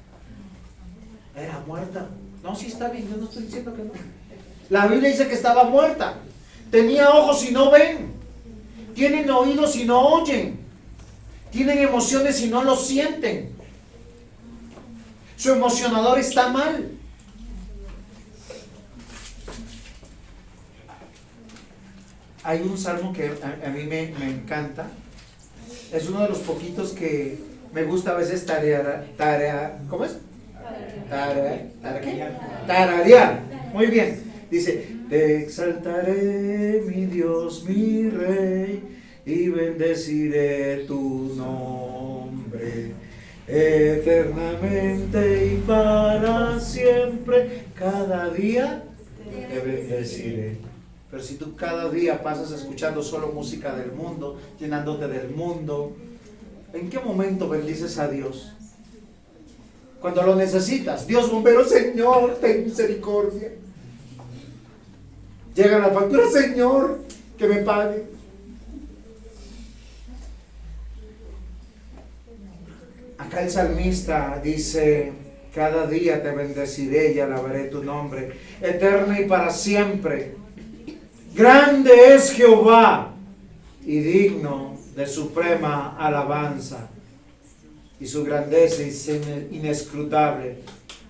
Era muerta. No, sí está bien, yo no estoy diciendo que no. La Biblia dice que estaba muerta. Tenía ojos y no ven. Tienen oídos y no oyen. Tienen emociones y no lo sienten. Su emocionador está mal. Hay un salmo que a mí me encanta. Es uno de los poquitos que me gusta a veces ¿cómo es? Tararear. Muy bien. Dice, te exaltaré, mi Dios, mi Rey, y bendeciré tu nombre eternamente y para siempre. Cada día te bendeciré. Pero si tú cada día pasas escuchando solo música del mundo, llenándote del mundo, ¿en qué momento bendices a Dios? Cuando lo necesitas. Dios bombero, Señor, ten misericordia. Llega la factura, Señor, que me pague. Acá el salmista dice, cada día te bendeciré y alabaré tu nombre, eterno y para siempre. Grande es Jehová y digno de suprema alabanza, y su grandeza es inescrutable.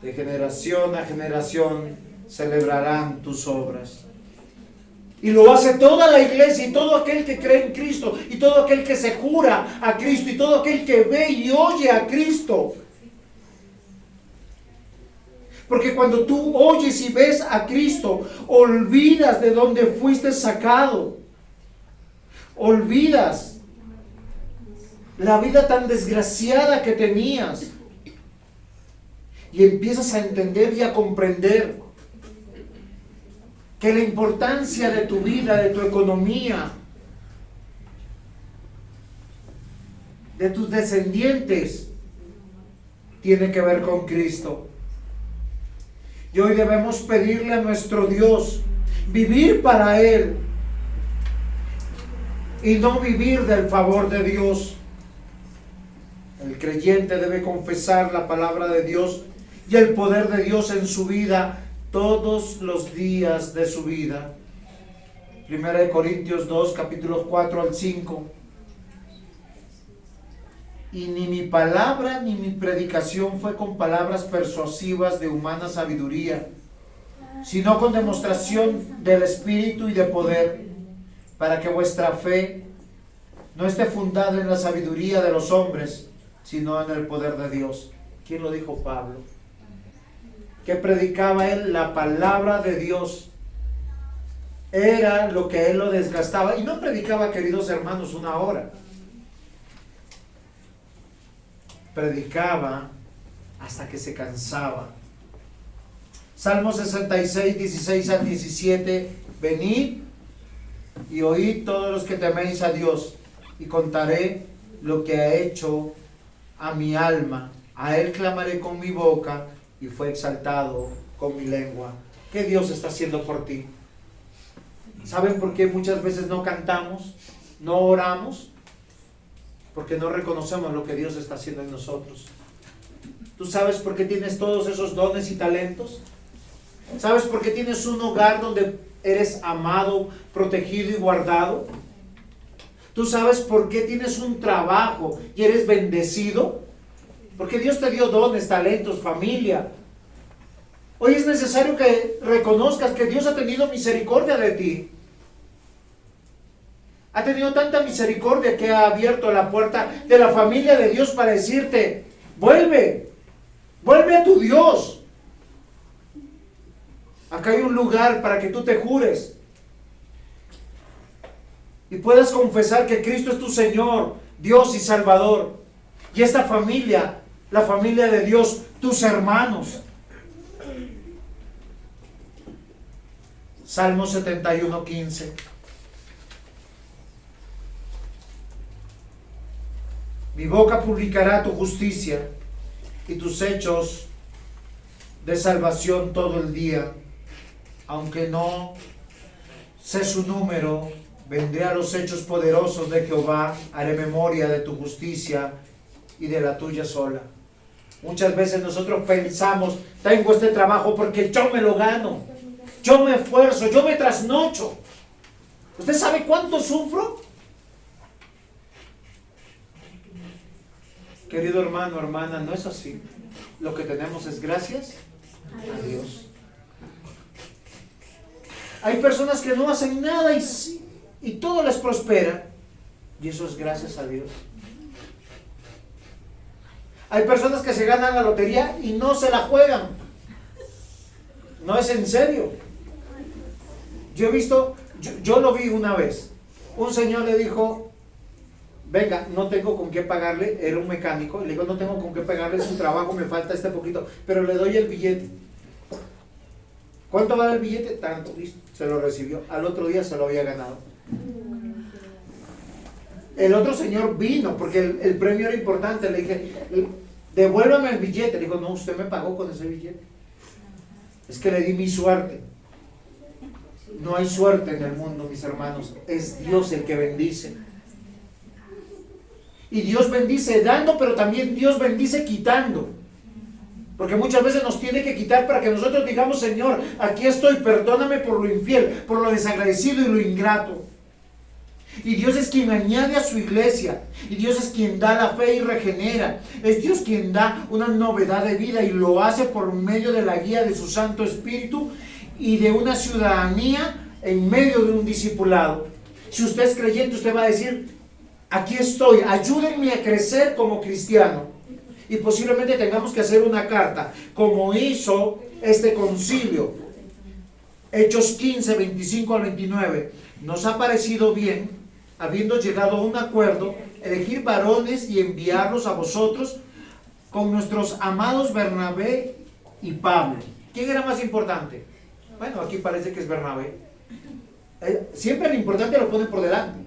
De generación a generación celebrarán tus obras. Y lo hace toda la iglesia y todo aquel que cree en Cristo y todo aquel que se jura a Cristo y todo aquel que ve y oye a Cristo. Porque cuando tú oyes y ves a Cristo, olvidas de dónde fuiste sacado. Olvidas la vida tan desgraciada que tenías. Y empiezas a entender y a comprender que la importancia de tu vida, de tu economía, de tus descendientes, tiene que ver con Cristo. Y hoy debemos pedirle a nuestro Dios vivir para Él y no vivir del favor de Dios. El creyente debe confesar la palabra de Dios y el poder de Dios en su vida todos los días de su vida. 1 Corintios 2, capítulos 4 al 5. Y ni mi palabra ni mi predicación fue con palabras persuasivas de humana sabiduría, sino con demostración del Espíritu y de poder, para que vuestra fe no esté fundada en la sabiduría de los hombres, sino en el poder de Dios. ¿Quién lo dijo? Pablo. ¿Qué predicaba él? La palabra de Dios. Era lo que él lo desgastaba. Y no predicaba, queridos hermanos, una hora. Predicaba hasta que se cansaba. Salmo 66, 16 al 17. Venid y oíd todos los que teméis a Dios, y contaré lo que ha hecho a mi alma. A él clamaré con mi boca, y fue exaltado con mi lengua. ¿Qué Dios está haciendo por ti? ¿Saben por qué muchas veces no cantamos, no oramos? Porque no reconocemos lo que Dios está haciendo en nosotros. ¿Tú sabes por qué tienes todos esos dones y talentos? ¿Sabes por qué tienes un hogar donde eres amado, protegido y guardado? ¿Tú sabes por qué tienes un trabajo y eres bendecido? Porque Dios te dio dones, talentos, familia. Hoy es necesario que reconozcas que Dios ha tenido misericordia de ti. Ha tenido tanta misericordia que ha abierto la puerta de la familia de Dios para decirte: vuelve a tu Dios. Acá hay un lugar para que tú te jures y puedas confesar que Cristo es tu Señor, Dios y Salvador. Y esta familia, la familia de Dios, tus hermanos. Salmo 71, 15. Mi boca publicará tu justicia y tus hechos de salvación todo el día. Aunque no sé su número, vendré a los hechos poderosos de Jehová, haré memoria de tu justicia y de la tuya sola. Muchas veces nosotros pensamos: tengo este trabajo porque yo me lo gano, yo me esfuerzo, yo me trasnocho. ¿Usted sabe cuánto sufro? Querido hermano, hermana, no es así. Lo que tenemos es gracias a Dios. Hay personas que no hacen nada y todo les prospera, y eso es gracias a Dios. Hay personas que se ganan la lotería y no se la juegan. No es en serio. Yo he visto, yo lo vi una vez. Un señor le dijo: venga, no tengo con qué pagarle, era un mecánico, y le digo: no tengo con qué pagarle su trabajo, me falta este poquito, pero le doy el billete. ¿Cuánto vale el billete? Tanto, listo, se lo recibió. Al otro día se lo había ganado. El otro señor vino, porque el premio era importante. Le dije: devuélvame el billete. Le dijo: no, usted me pagó con ese billete. Es que le di mi suerte. No hay suerte en el mundo, mis hermanos. Es Dios el que bendice. Y Dios bendice dando, pero también Dios bendice quitando. Porque muchas veces nos tiene que quitar para que nosotros digamos: Señor, aquí estoy, perdóname por lo infiel, por lo desagradecido y lo ingrato. Y Dios es quien añade a su iglesia. Y Dios es quien da la fe y regenera. Es Dios quien da una novedad de vida, y lo hace por medio de la guía de su Santo Espíritu y de una ciudadanía en medio de un discipulado. Si usted es creyente, usted va a decir: aquí estoy, ayúdenme a crecer como cristiano. Y posiblemente tengamos que hacer una carta, como hizo este concilio. Hechos 15, 25 al 29. Nos ha parecido bien, habiendo llegado a un acuerdo, elegir varones y enviarlos a vosotros con nuestros amados Bernabé y Pablo. ¿Quién era más importante? Bueno, aquí parece que es Bernabé. Siempre lo importante lo ponen por delante.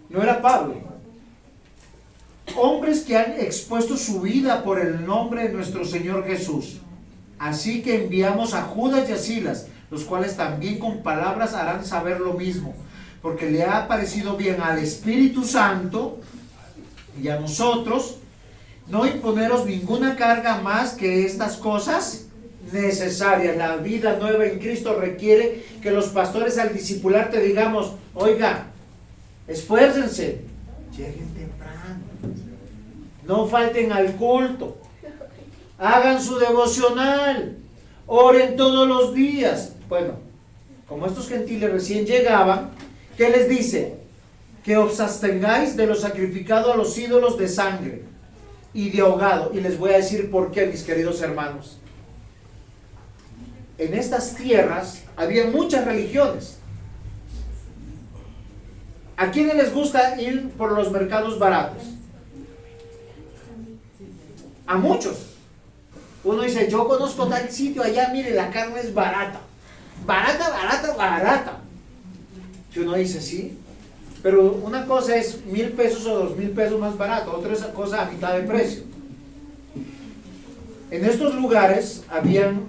No era Pablo. Hombres que han expuesto su vida por el nombre de nuestro Señor Jesús. Así que enviamos a Judas y a Silas, los cuales también con palabras harán saber lo mismo, porque le ha parecido bien al Espíritu Santo y a nosotros no imponeros ninguna carga más que estas cosas necesarias. La vida nueva en Cristo requiere que los pastores, al discipular, te digamos: oiga, esfuércense, lleguen temprano, no falten al culto, hagan su devocional, oren todos los días, Bueno, como estos gentiles recién llegaban, ¿qué les dice? Que os abstengáis de lo sacrificado a los ídolos de sangre y de ahogado. Y les voy a decir por qué, mis queridos hermanos. En estas tierras había muchas religiones. ¿A quiénes les gusta ir por los mercados baratos? A muchos. Uno dice, yo conozco tal sitio allá, mire, la carne es barata. Barata, barata, barata. Y uno dice, sí. Pero una cosa es 1,000 pesos o 2,000 pesos más barato, otra cosa a mitad de precio. En estos lugares habían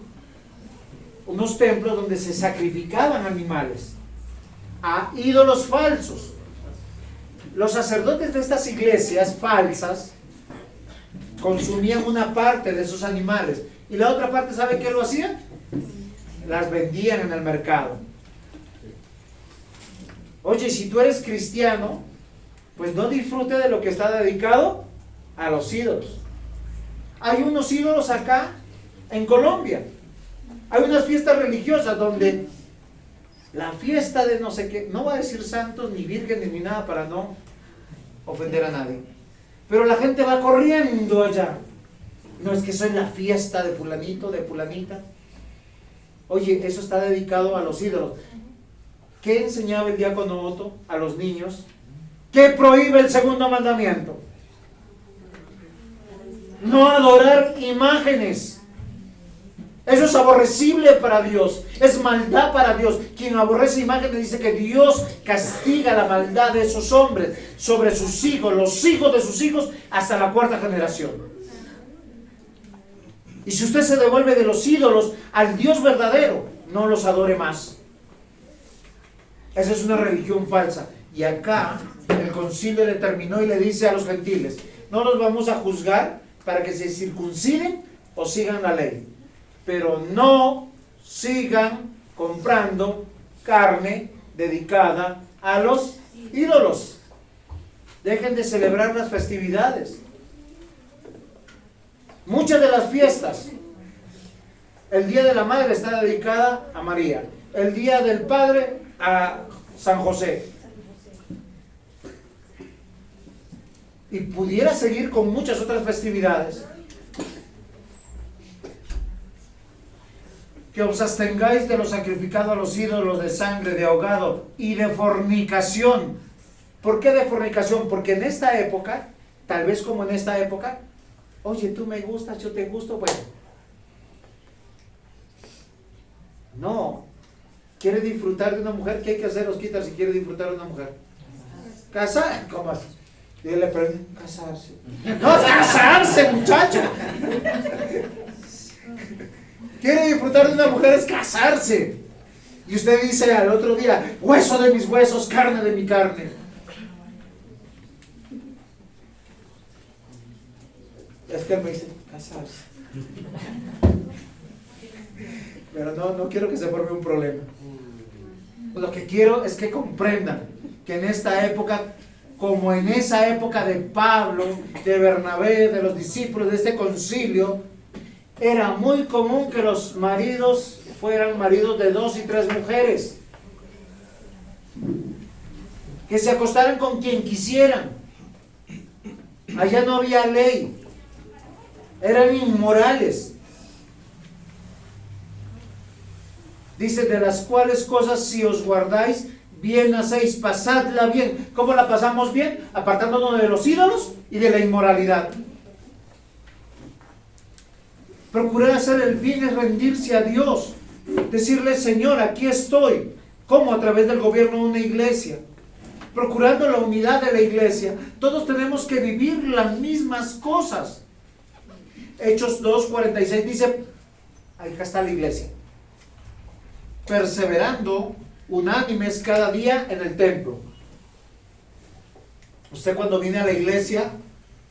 unos templos donde se sacrificaban animales a ídolos falsos. Los sacerdotes de estas iglesias falsas consumían una parte de esos animales y la otra parte, ¿sabe qué lo hacían? Las vendían en el mercado. Oye, si tú eres cristiano, pues no disfrute de lo que está dedicado a los ídolos. Hay unos ídolos acá en Colombia. Hay unas fiestas religiosas donde la fiesta de no sé qué, no voy a decir santos, ni vírgenes, ni nada para no ofender a nadie. Pero la gente va corriendo allá. No, es que eso es la fiesta de fulanito, de fulanita. Oye, eso está dedicado a los ídolos. ¿Qué enseñaba el diácono Otto a los niños? ¿Qué prohíbe el segundo mandamiento? No adorar imágenes. Eso es aborrecible para Dios, es maldad para Dios. Quien aborrece imágenes dice que Dios castiga la maldad de esos hombres sobre sus hijos, los hijos de sus hijos, hasta la 4ª generación. Y si usted se devuelve de los ídolos al Dios verdadero, no los adore más. Esa es una religión falsa. Y acá el concilio determinó y le dice a los gentiles, no los vamos a juzgar para que se circunciden o sigan la ley, pero no sigan comprando carne dedicada a los ídolos. Dejen de celebrar las festividades. Muchas de las fiestas, el Día de la Madre está dedicada a María, el Día del Padre a San José. Y pudiera seguir con muchas otras festividades. Que os abstengáis de lo sacrificado a los ídolos, de sangre, de ahogado y de fornicación. ¿Por qué de fornicación? Porque en esta época, tal vez como en esta época, oye, tú me gustas, yo te gusto, bueno. No. ¿Quiere disfrutar de una mujer? ¿Qué hay que hacer, Osquita, si quiere disfrutar de una mujer? ¿Casar? ¿Cómo así? Dígale, pero casarse. No, casarse, muchacho. Quiere disfrutar de una mujer es casarse. Y usted dice al otro día, hueso de mis huesos, carne de mi carne. Es que él me dice, casarse. Pero no quiero que se forme un problema. Lo que quiero es que comprendan que en esta época, como en esa época de Pablo, de Bernabé, de los discípulos de este concilio, era muy común que los maridos fueran maridos de 2 y 3 mujeres, que se acostaran con quien quisieran. Allá no había ley, eran inmorales. Dice, de las cuales cosas si os guardáis, bien hacéis, pasadla bien. ¿Cómo la pasamos bien? Apartándonos de los ídolos y de la inmoralidad. Procurar hacer el bien es rendirse a Dios. Decirle, Señor, aquí estoy. ¿Cómo? A través del gobierno de una iglesia. Procurando la unidad de la iglesia. Todos tenemos que vivir las mismas cosas. Hechos 2:46 dice, acá está la iglesia. Perseverando unánimes cada día en el templo. Usted cuando viene a la iglesia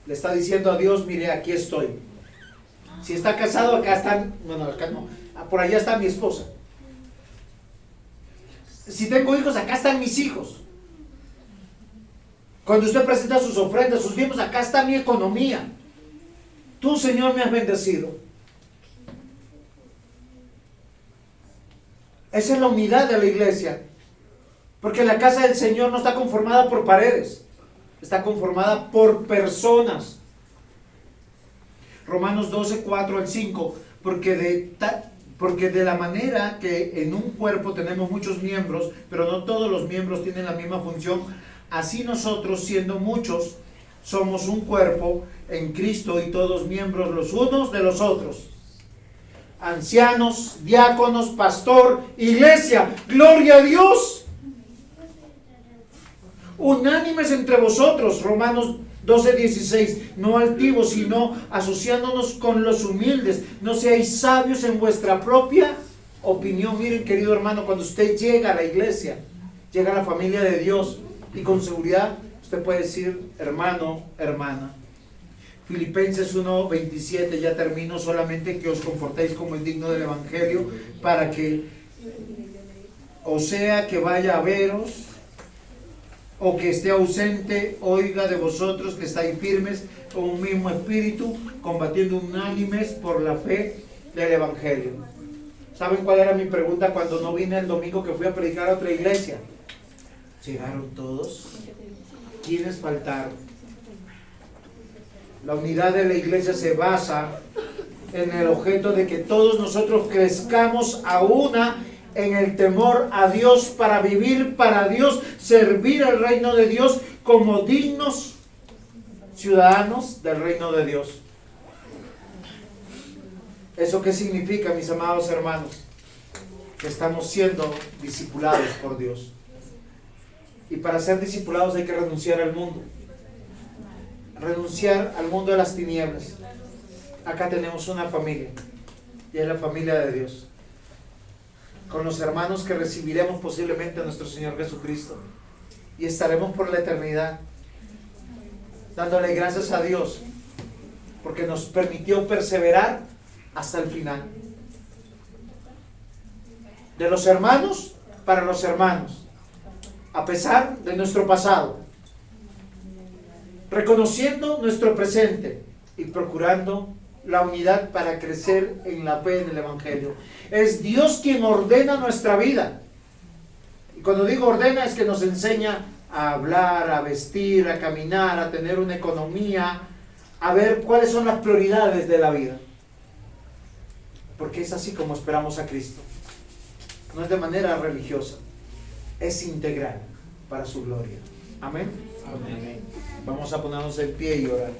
le está diciendo a Dios, mire, aquí estoy. Si está casado, acá están, bueno, acá no, por allá está mi esposa. Si tengo hijos, acá están mis hijos. Cuando usted presenta sus ofrendas, sus diezmos, acá está mi economía. Tú, Señor, me has bendecido. Esa es la unidad de la iglesia. Porque la casa del Señor no está conformada por paredes, está conformada por personas. Romanos 12, 4 al 5, porque de la manera que en un cuerpo tenemos muchos miembros, pero no todos los miembros tienen la misma función, así nosotros, siendo muchos, somos un cuerpo en Cristo y todos miembros los unos de los otros. Ancianos, diáconos, pastor, iglesia, gloria a Dios. Unánimes entre vosotros, Romanos 12, 16, no altivos, sino asociándonos con los humildes. No seáis sabios en vuestra propia opinión. Miren, querido hermano, cuando usted llega a la iglesia, llega a la familia de Dios, y con seguridad usted puede decir hermano, hermana. Filipenses 1, 27, ya termino, solamente que os confortéis como es digno del Evangelio, para que, o sea que vaya a veros, o que esté ausente, oiga de vosotros que estáis firmes con un mismo espíritu, combatiendo unánimes por la fe del Evangelio. ¿Saben cuál era mi pregunta cuando no vine el domingo que fui a predicar a otra iglesia? ¿Llegaron todos? ¿Quiénes faltaron? La unidad de la iglesia se basa en el objeto de que todos nosotros crezcamos a una en el temor a Dios, para vivir para Dios, servir al reino de Dios como dignos ciudadanos del reino de Dios. ¿Eso qué significa, mis amados hermanos? Que estamos siendo discipulados por Dios. Y para ser discipulados hay que renunciar al mundo. Renunciar al mundo de las tinieblas. Acá tenemos una familia, y es la familia de Dios, con los hermanos que recibiremos posiblemente a nuestro Señor Jesucristo, y estaremos por la eternidad dándole gracias a Dios porque nos permitió perseverar hasta el final. De los hermanos para los hermanos, a pesar de nuestro pasado, reconociendo nuestro presente y procurando la unidad para crecer en la fe en el Evangelio. Es Dios quien ordena nuestra vida. Y cuando digo ordena, es que nos enseña a hablar, a vestir, a caminar, a tener una economía, a ver cuáles son las prioridades de la vida. Porque es así como esperamos a Cristo. No es de manera religiosa, es integral para su gloria. Amén. Amén. Vamos a ponernos en pie y orar.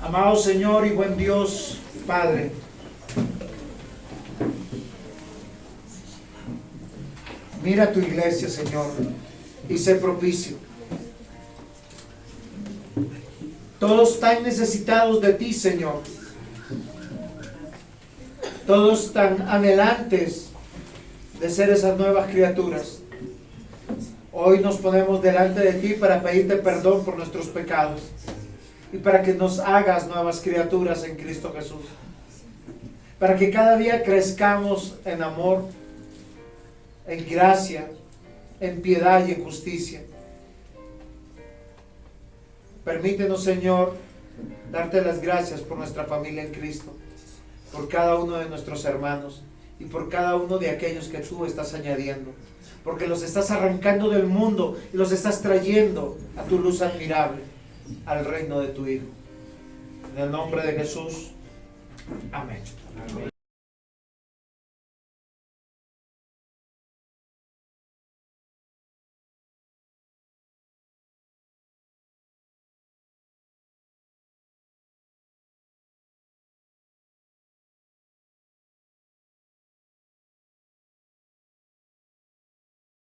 Amado Señor y buen Dios, Padre, mira tu iglesia, Señor, y sé propicio. Todos tan necesitados de ti, Señor. Todos tan anhelantes de ser esas nuevas criaturas. Hoy nos ponemos delante de ti para pedirte perdón por nuestros pecados y para que nos hagas nuevas criaturas en Cristo Jesús. Para que cada día crezcamos en amor, en gracia, en piedad y en justicia. Permítenos, Señor, darte las gracias por nuestra familia en Cristo, por cada uno de nuestros hermanos y por cada uno de aquellos que tú estás añadiendo, porque los estás arrancando del mundo y los estás trayendo a tu luz admirable, al reino de tu Hijo. En el nombre de Jesús, amén. Amén.